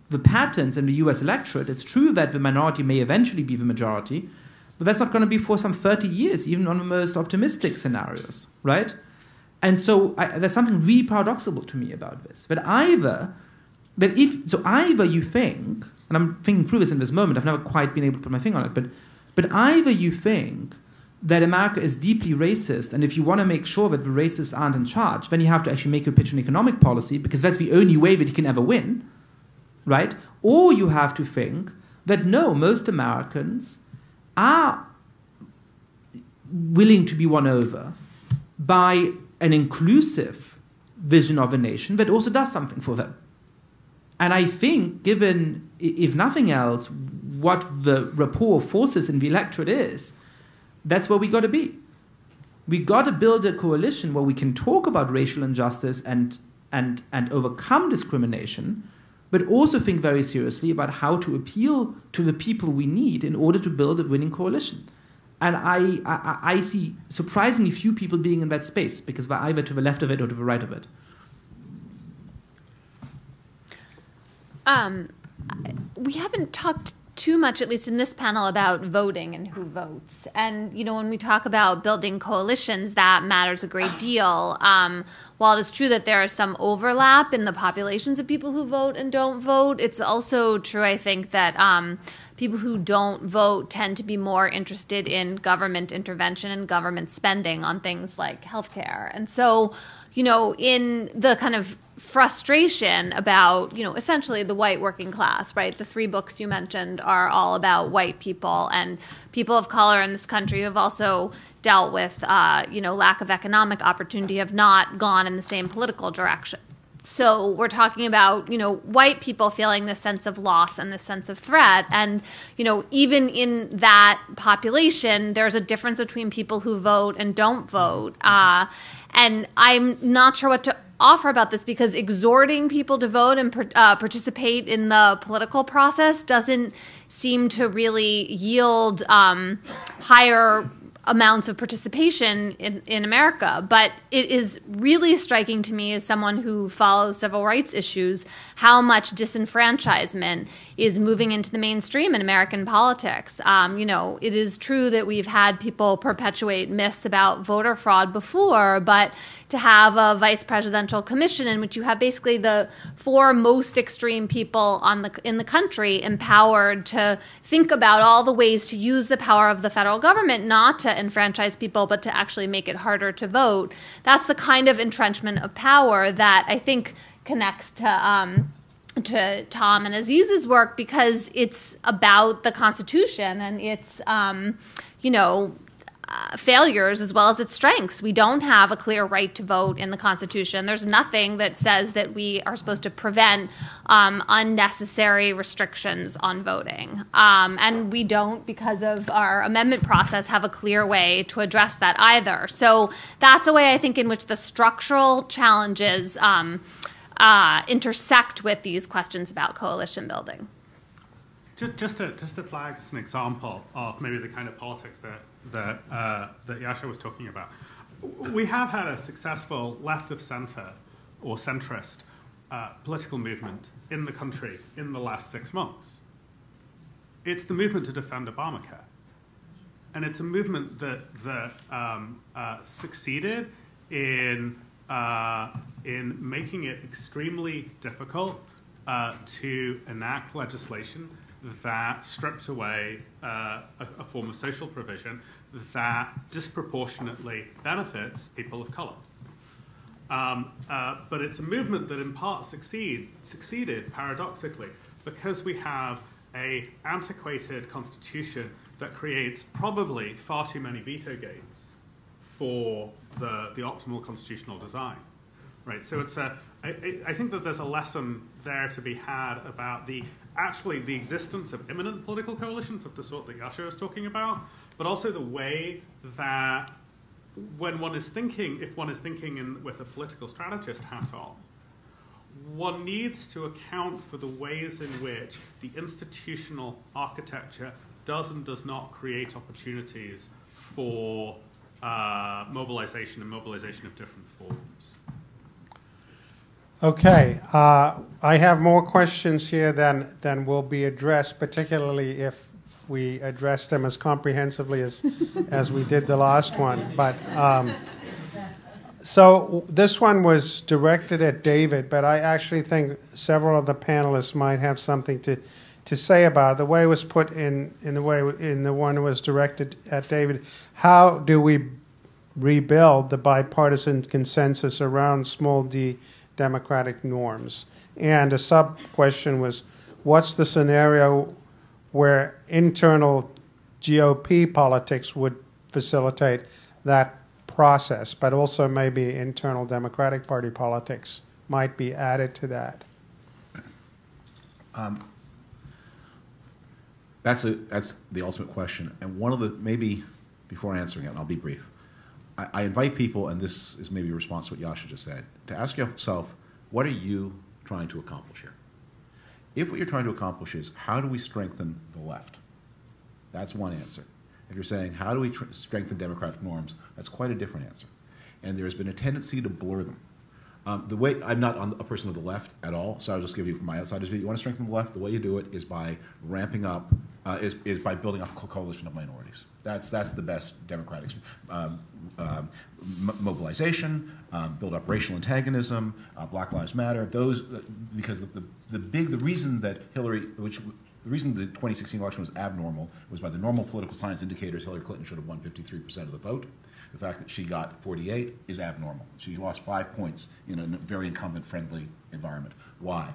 the patterns in the US electorate, it's true that the minority may eventually be the majority, but that's not going to be for some 30 years, even on the most optimistic scenarios, right? And so there's something really paradoxical to me about this. That either you think, and I'm thinking through this in this moment, I've never quite been able to put my finger on it, but either you think that America is deeply racist, and if you want to make sure that the racists aren't in charge, then you have to actually make your pitch on economic policy, because that's the only way that you can ever win, right? Or you have to think that no, most Americans are willing to be won over by an inclusive vision of a nation that also does something for them. And I think, given, if nothing else, what the rapport of forces in the electorate is, that's where we got to be. We got to build a coalition where we can talk about racial injustice and overcome discrimination, but also think very seriously about how to appeal to the people we need in order to build a winning coalition. And I see surprisingly few people being in that space, because they're either to the left of it or to the right of it. We haven't talked too much, at least in this panel, about voting and who votes. And, you know, when we talk about building coalitions, that matters a great deal. While it is true that there is some overlap in the populations of people who vote and don't vote, it's also true, I think, that people who don't vote tend to be more interested in government intervention and government spending on things like healthcare. And so, you know, in the kind of frustration about, you know, essentially the white working class, right? The three books you mentioned are all about white people, and people of color in this country have also dealt with, you know, lack of economic opportunity, have not gone in the same political direction. So we're talking about, you know, white people feeling this sense of loss and this sense of threat. And, you know, even in that population, there's a difference between people who vote and don't vote. And I'm not sure what to offer about this, because exhorting people to vote and participate in the political process doesn't seem to really yield higher amounts of participation in America. But it is really striking to me, as someone who follows civil rights issues, how much disenfranchisement is moving into the mainstream in American politics. You know, it is true that we've had people perpetuate myths about voter fraud before, but to have a vice presidential commission in which you have basically the four most extreme people in the country empowered to think about all the ways to use the power of the federal government not to enfranchise people, but to actually make it harder to vote. That's the kind of entrenchment of power that I think connects to Tom and Aziz's work, because it's about the Constitution and its, you know, failures as well as its strengths. We don't have a clear right to vote in the Constitution. There's nothing that says that we are supposed to prevent unnecessary restrictions on voting. And we don't, because of our amendment process, have a clear way to address that either. So that's a way, I think, in which the structural challenges intersect with these questions about coalition building. Just to flag as an example of maybe the kind of politics that Yascha was talking about, we have had a successful left of center or centrist political movement in the country in the last 6 months. it's the movement to defend Obamacare. And it's a movement that succeeded in making it extremely difficult to enact legislation that stripped away a form of social provision that disproportionately benefits people of color. But it's a movement that in part succeeded paradoxically because we have an antiquated constitution that creates probably far too many veto gates for the optimal constitutional design, right? So it's I think that there's a lesson there to be had about the existence of imminent political coalitions of the sort that Yascha is talking about, but also the way that when one is thinking, if one is thinking with a political strategist hat on, one needs to account for the ways in which the institutional architecture does and does not create opportunities for mobilization and mobilization of different forms. Okay, I have more questions here than will be addressed, particularly if we address them as comprehensively as we did the last one. But so this one was directed at David, but I actually think several of the panelists might have something to say about it. The way it was put in the one that was directed at David. How do we rebuild the bipartisan consensus around small d democratic norms? And a sub-question was, what's the scenario where internal GOP politics would facilitate that process, but also maybe internal Democratic Party politics might be added to that? That's the ultimate question. And one of the, maybe before answering it, and I'll be brief, I invite people, and this is maybe a response to what Yascha just said, to ask yourself, what are you trying to accomplish here? If what you're trying to accomplish is, how do we strengthen the left? That's one answer. If you're saying, how do we strengthen democratic norms? That's quite a different answer. And there's been a tendency to blur them. The way, I'm not a person of the left at all, so I'll just give you from my outsider's view. You want to strengthen the left, the way you do it is by ramping up, is by building up a coalition of minorities. That's the best democratic mobilization, build up racial antagonism, Black Lives Matter. Those, because the reason that the reason the 2016 election was abnormal was by the normal political science indicators, Hillary Clinton should have won 53% of the vote. The fact that she got 48 is abnormal. She lost 5 points in a very incumbent-friendly environment. Why?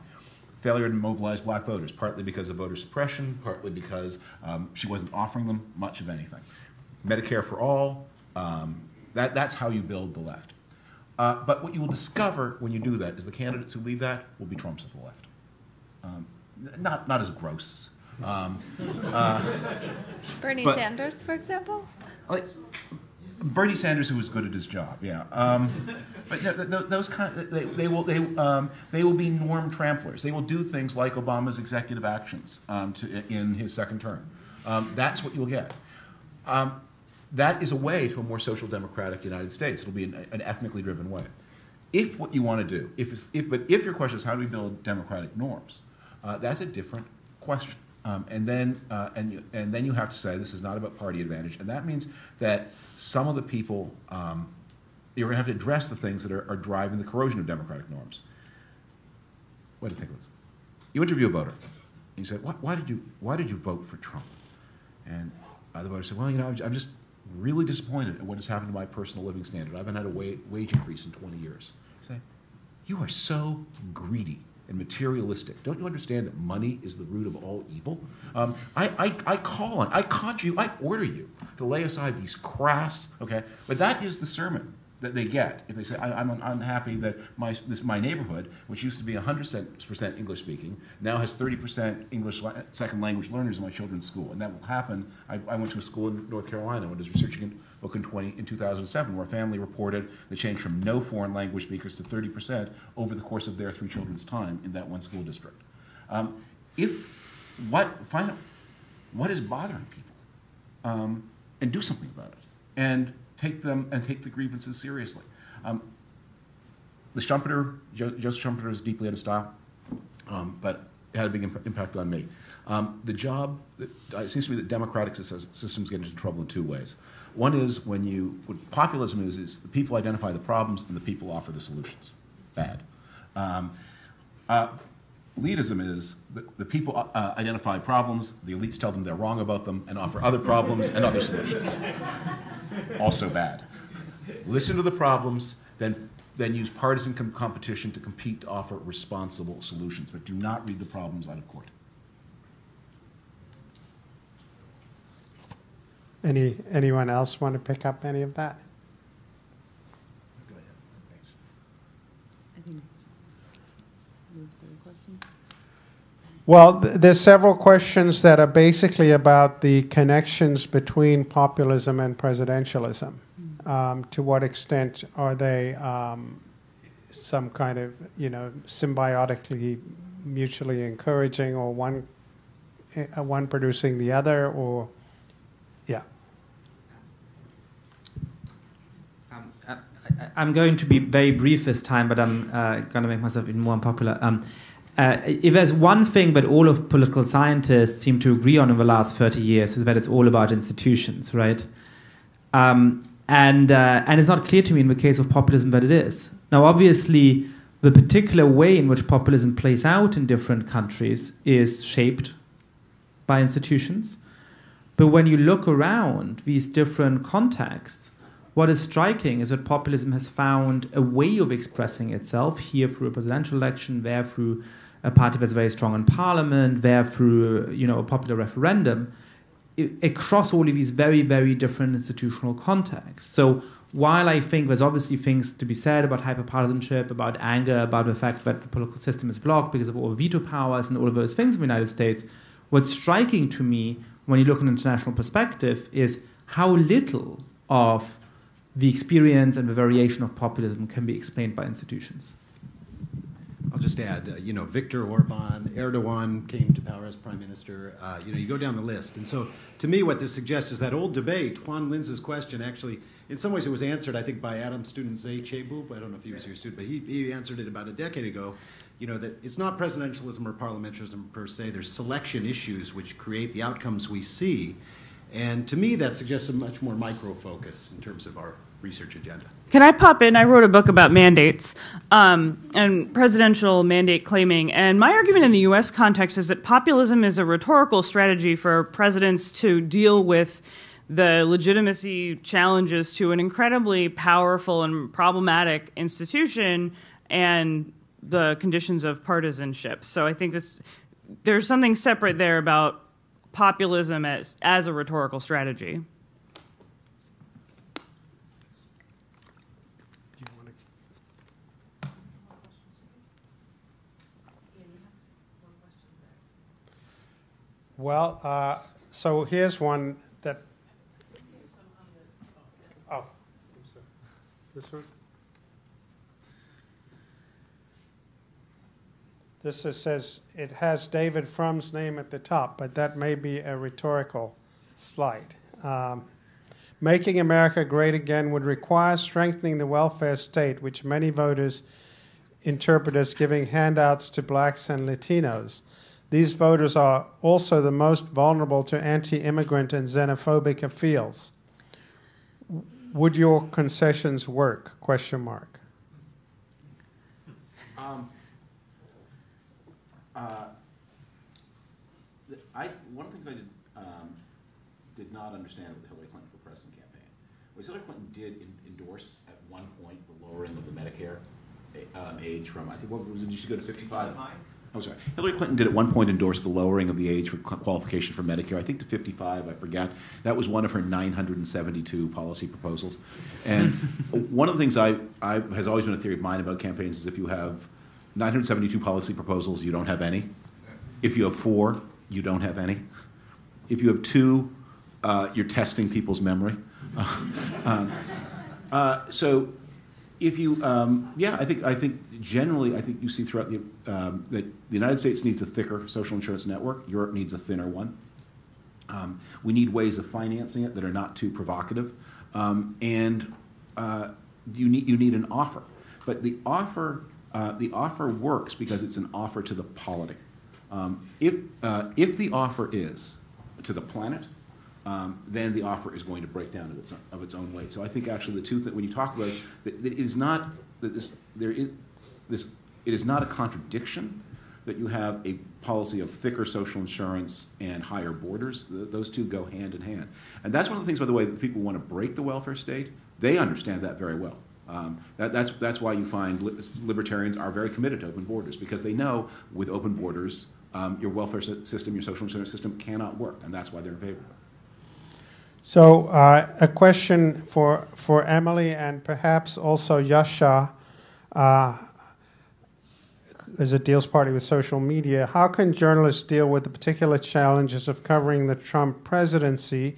Failure to mobilize black voters, partly because of voter suppression, partly because she wasn't offering them much of anything. Medicare for all, that's how you build the left. But what you will discover when you do that is the candidates who lead that will be Trumps of the left. Not as gross. Bernie Sanders, for example? Like Bernie Sanders, who was good at his job, yeah. But those they will be norm tramplers. They will do things like Obama's executive actions in his second term. That's what you'll get. That is a way to a more social democratic United States. It'll be an ethnically driven way. If what you want to do, if your question is how do we build democratic norms, that's a different question. And then you have to say this is not about party advantage, and that means that some of the people you're going to have to address the things that are driving the corrosion of democratic norms. What do you think of this? You interview a voter, and you say, "Why did you vote for Trump?" And the voter said, "Well, I'm just really disappointed at what has happened to my personal living standard. I haven't had a wage increase in 20 years." You say, "You are so greedy and materialistic. Don't you understand that money is the root of all evil?" I conjure you, I order you to lay aside these crass, okay? But that is the sermon that they get if they say, I'm unhappy that my neighborhood, which used to be 100% English speaking, now has 30% English second language learners in my children's school. And that will happen. I went to a school in North Carolina when I was researching a book in 2007 where a family reported the change from no foreign language speakers to 30% over the course of their 3 children's time in that one school district. Find out what is bothering people and do something about it. And take the grievances seriously. Joseph Schumpeter is deeply out of style, but had a big impact on me. The job, it seems to me that democratic systems get into trouble in two ways. One is what populism is the people identify the problems and the people offer the solutions. Bad. Elitism is the people identify problems, the elites tell them they're wrong about them, and offer other problems and other solutions. Also bad. Listen to the problems, then use partisan competition to compete to offer responsible solutions, but do not read the problems out of court. Anyone else want to pick up any of that? Go ahead. Thanks. Well, there's several questions that are basically about the connections between populism and presidentialism. To what extent are they some kind of, symbiotically, mutually encouraging, or one producing the other, or yeah. I'm going to be very brief this time, but I'm going to make myself even more unpopular. If there's one thing that all of political scientists seem to agree on in the last 30 years is that it's all about institutions, right? And it's not clear to me in the case of populism that it is. Now, obviously, the particular way in which populism plays out in different countries is shaped by institutions. But when you look around these different contexts, what is striking is that populism has found a way of expressing itself, here through a presidential election, there through a party that's very strong in parliament, there through a popular referendum, across all of these very, very different institutional contexts. So while I think there's obviously things to be said about hyperpartisanship, about anger, about the fact that the political system is blocked because of all the veto powers and all of those things in the United States, what's striking to me when you look at an international perspective is how little of the experience and the variation of populism can be explained by institutions. I'll just add, Viktor Orban, Erdogan came to power as prime minister. You go down the list. And so to me, what this suggests is that old debate, Juan Linz's question, actually, in some ways it was answered, I think, by Adam's student Zay Chebub. I don't know if he was your student, but he answered it about a decade ago, that it's not presidentialism or parliamentarism per se. There's selection issues which create the outcomes we see. And to me, that suggests a much more micro focus in terms of our research agenda. Can I pop in? I wrote a book about mandates and presidential mandate claiming. And my argument in the U.S. context is that populism is a rhetorical strategy for presidents to deal with the legitimacy challenges to an incredibly powerful and problematic institution and the conditions of partisanship. So I think there's something separate there about populism as a rhetorical strategy. Well, so here's one that. Oh, this one. This says it has David Frum's name at the top, but that may be a rhetorical slight. Making America great again would require strengthening the welfare state, which many voters interpret as giving handouts to blacks and Latinos. These voters are also the most vulnerable to anti-immigrant and xenophobic appeals. Would your concessions work? ? One of the things I did not understand with the Hillary Clinton for president campaign was Hillary Clinton did endorse at one point the lowering of the Medicare age from, I think, what did she go to 55? Oh, sorry. Hillary Clinton did at one point endorse the lowering of the age for qualification for Medicare, I think to 55, I forget. That was one of her 972 policy proposals. And one of the things has always been a theory of mine about campaigns is if you have 972 policy proposals, you don't have any. If you have 4, you don't have any. If you have 2, you're testing people's memory. So if you, I think generally, I think you see throughout that the United States needs a thicker social insurance network. Europe needs a thinner one. We need ways of financing it that are not too provocative, and you need an offer. But the offer works because it's an offer to the polity. If the offer is to the planet, then the offer is going to break down of its own weight. So I think actually the two things, when you talk about it, that it is not that it is not a contradiction that you have a policy of thicker social insurance and higher borders. Those two go hand in hand. And that's one of the things, by the way, that people want to break the welfare state. They understand that very well. That's why you find libertarians are very committed to open borders, because they know with open borders, your welfare system, your social insurance system cannot work, and that's why they're in favor of it. So a question for Emily and perhaps also Yascha, as it deals partly with social media. How can journalists deal with the particular challenges of covering the Trump presidency?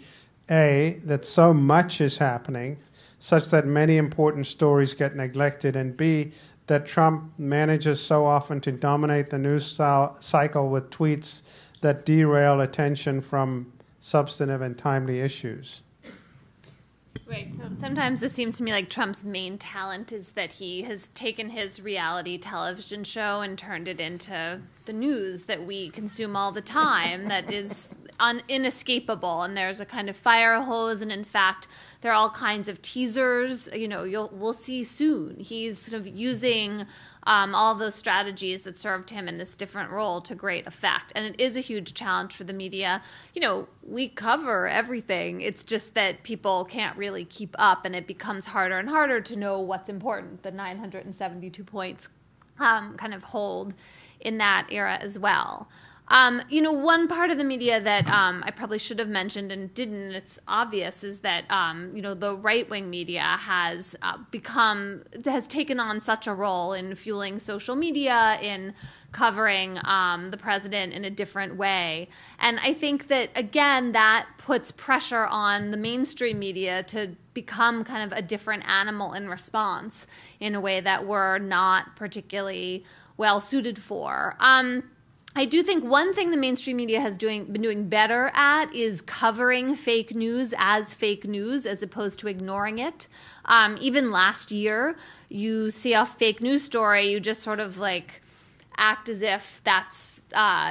A, that so much is happening, such that many important stories get neglected, and B, that Trump manages so often to dominate the news cycle with tweets that derail attention from substantive and timely issues. Right. So sometimes it seems to me like Trump's main talent is that he has taken his reality television show and turned it into the news that we consume all the time that is inescapable. And there's a kind of fire hose. And in fact, there are all kinds of teasers, we'll see soon. He's sort of using all those strategies that served him in this different role to great effect. And it is a huge challenge for the media. We cover everything. It's just that people can't really keep up, and it becomes harder and harder to know what's important. The 972 points kind of hold in that era as well. One part of the media that I probably should have mentioned and didn't, it's obvious, is that, the right-wing media has taken on such a role in fueling social media, in covering the president in a different way. And I think that, again, that puts pressure on the mainstream media to become kind of a different animal in response in a way that we're not particularly well suited for. I do think one thing the mainstream media has been doing better at is covering fake news as opposed to ignoring it. Even last year, you see a fake news story, you just sort of act as if that's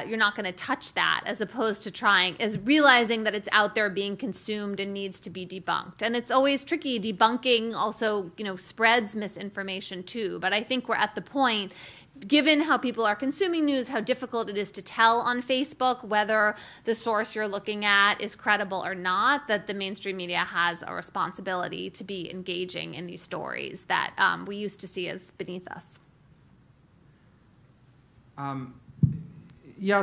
you're not going to touch that, as opposed to realizing that it's out there being consumed and needs to be debunked. And it's always tricky. Debunking also, spreads misinformation too. But I think we're at the point, given how people are consuming news, how difficult it is to tell on Facebook whether the source you're looking at is credible or not, that the mainstream media has a responsibility to be engaging in these stories that we used to see as beneath us.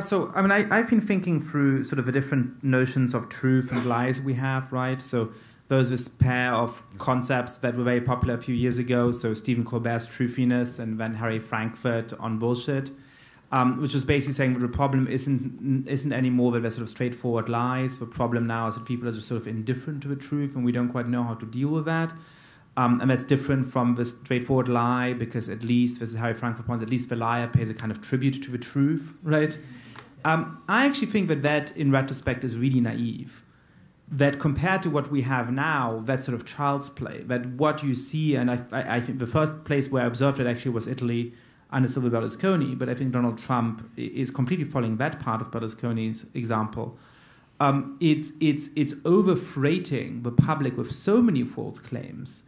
So I've been thinking through sort of the different notions of truth and lies we have, right? So there's this pair of concepts that were very popular a few years ago. So Stephen Colbert's truthiness and then Harry Frankfurt on bullshit, which was basically saying that the problem isn't anymore that they're sort of straightforward lies. The problem now is that people are just sort of indifferent to the truth, and we don't quite know how to deal with that. And that's different from the straightforward lie, because at least, this is Harry Frankfurt points, at least the liar pays a kind of tribute to the truth, right? I actually think that in retrospect is really naive. That compared to what we have now, that's sort of child's play. That what you see, and I think the first place where I observed it actually was Italy under Silvio Berlusconi, but I think Donald Trump is completely following that part of Berlusconi's example. It's over-freighting the public with so many false claims,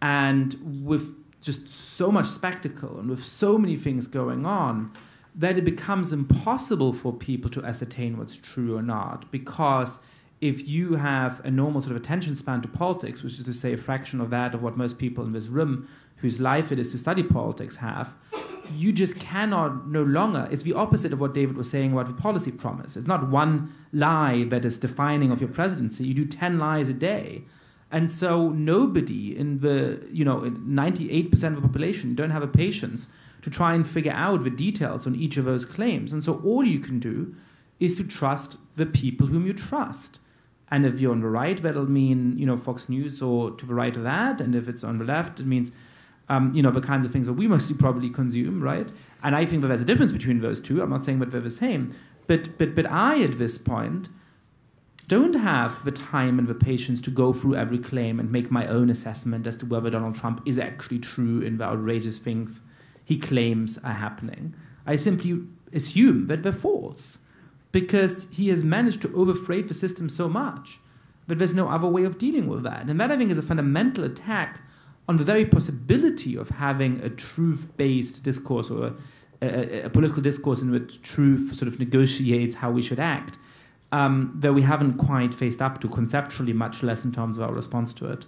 and with just so much spectacle, and with so many things going on, that it becomes impossible for people to ascertain what's true or not, because if you have a normal sort of attention span to politics, which is to say a fraction of that of what most people in this room whose life it is to study politics have, you just cannot no longer. It's the opposite of what David was saying about the policy promise. It's not one lie that is defining of your presidency. You do 10 lies a day. And so nobody in the, 98% of the population don't have a patience to try and figure out the details on each of those claims. And so all you can do is to trust the people whom you trust. And if you're on the right, that'll mean, Fox News or to the right of that. And if it's on the left, it means, the kinds of things that we mostly probably consume, right? And I think that there's a difference between those two. I'm not saying that they're the same. But I, at this point, don't have the time and the patience to go through every claim and make my own assessment as to whether Donald Trump is actually true in the outrageous things he claims are happening. I simply assume that they're false, because he has managed to overfreight the system so much that there's no other way of dealing with that. And that, I think, is a fundamental attack on the very possibility of having a truth-based discourse, or a political discourse in which truth sort of negotiates how we should act, that we haven't quite faced up to conceptually, much less in terms of our response to it.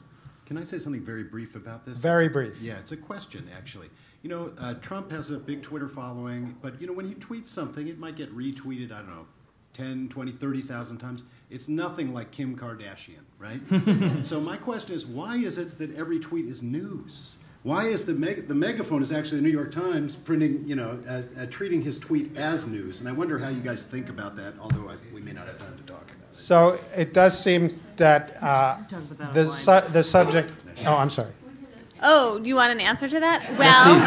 Can I say something very brief about this? Very brief. Yeah, it's a question, actually. You know, Trump has a big Twitter following, but, you know, when he tweets something, it might get retweeted, I don't know, 10, 20, 30,000 times. It's nothing like Kim Kardashian, right? So my question is, why is it that every tweet is news? Why is the megaphone is actually the New York Times printing, you know, treating his tweet as news? And I wonder how you guys think about that, although we may not have time to talk about it. So it does seem that the subject... Oh, I'm sorry. Oh, you want an answer to that? Well...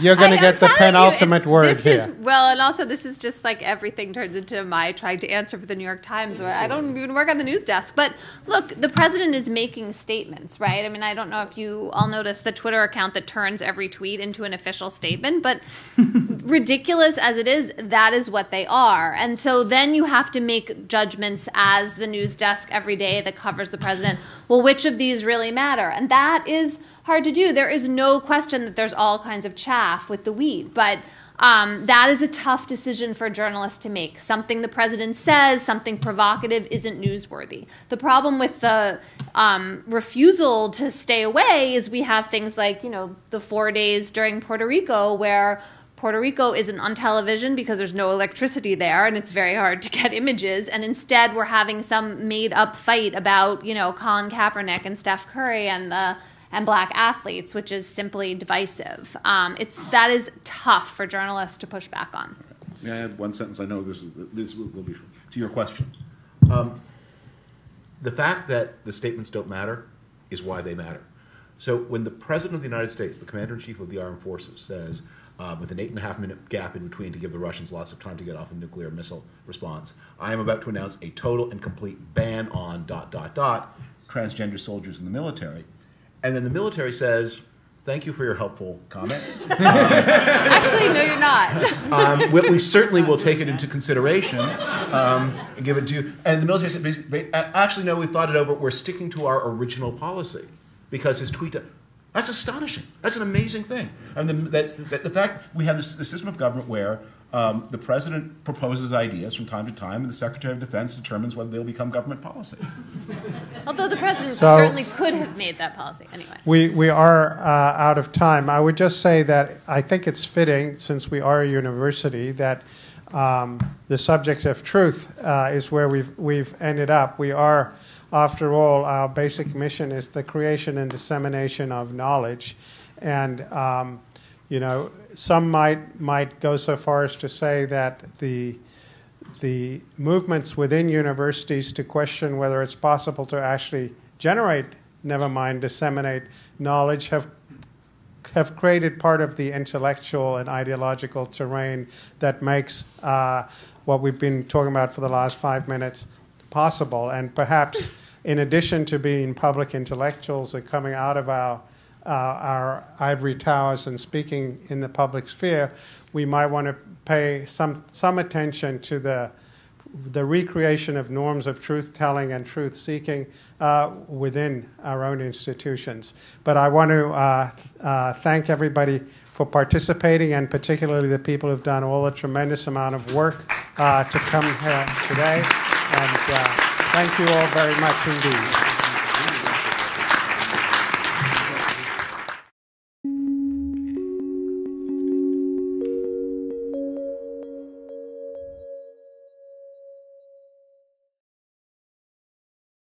You're going to get the penultimate word here. And also this is just like everything turns into my trying to answer for the New York Times, where I don't even work on the news desk. But look, the president is making statements, right? I mean, I don't know if you all noticed the Twitter account that turns every tweet into an official statement, but ridiculous as it is, that is what they are. And so then you have to make judgments as the news desk every day that covers the president. Well, which of these really matter? And that is hard to do. There is no question that there's all kinds of chaff with the wheat, but that is a tough decision for journalists to make. Something the president says, something provocative, isn't newsworthy. The problem with the refusal to stay away is we have things like, you know, the 4 days during Puerto Rico, where Puerto Rico isn't on television because there's no electricity there and it's very hard to get images, and instead we're having some made-up fight about, you know, Colin Kaepernick and Steph Curry and black athletes, which is simply divisive. That is tough for journalists to push back on. May I add one sentence? I know this will be to your question. The fact that the statements don't matter is why they matter. So when the President of the United States, the Commander-in-Chief of the Armed Forces, says, with an 8.5-minute gap in between to give the Russians lots of time to get off a nuclear missile response, I am about to announce a total and complete ban on ... transgender soldiers in the military. And then the military says, thank you for your helpful comment. Actually, no, you're not. We certainly will take it into consideration and give it to you. And the military said, actually, no, we've thought it over. We're sticking to our original policy. Because his tweet... That's astonishing. That's an amazing thing. And the fact we have this system of government where the president proposes ideas from time to time, and the Secretary of Defense determines whether they'll become government policy. Although the president certainly could have made that policy anyway. We are out of time. I would just say that I think it's fitting, since we are a university, that the subject of truth is where we've ended up. We are, after all, our basic mission is the creation and dissemination of knowledge, and you know, some might go so far as to say that the movements within universities to question whether it's possible to actually generate, never mind disseminate, knowledge have created part of the intellectual and ideological terrain that makes what we've been talking about for the last 5 minutes possible. And perhaps in addition to being public intellectuals and coming out of our ivory towers and speaking in the public sphere, we might want to pay some attention to the recreation of norms of truth-telling and truth-seeking within our own institutions. But I want to thank everybody for participating, and particularly the people who've done all a tremendous amount of work to come here today. And thank you all very much indeed.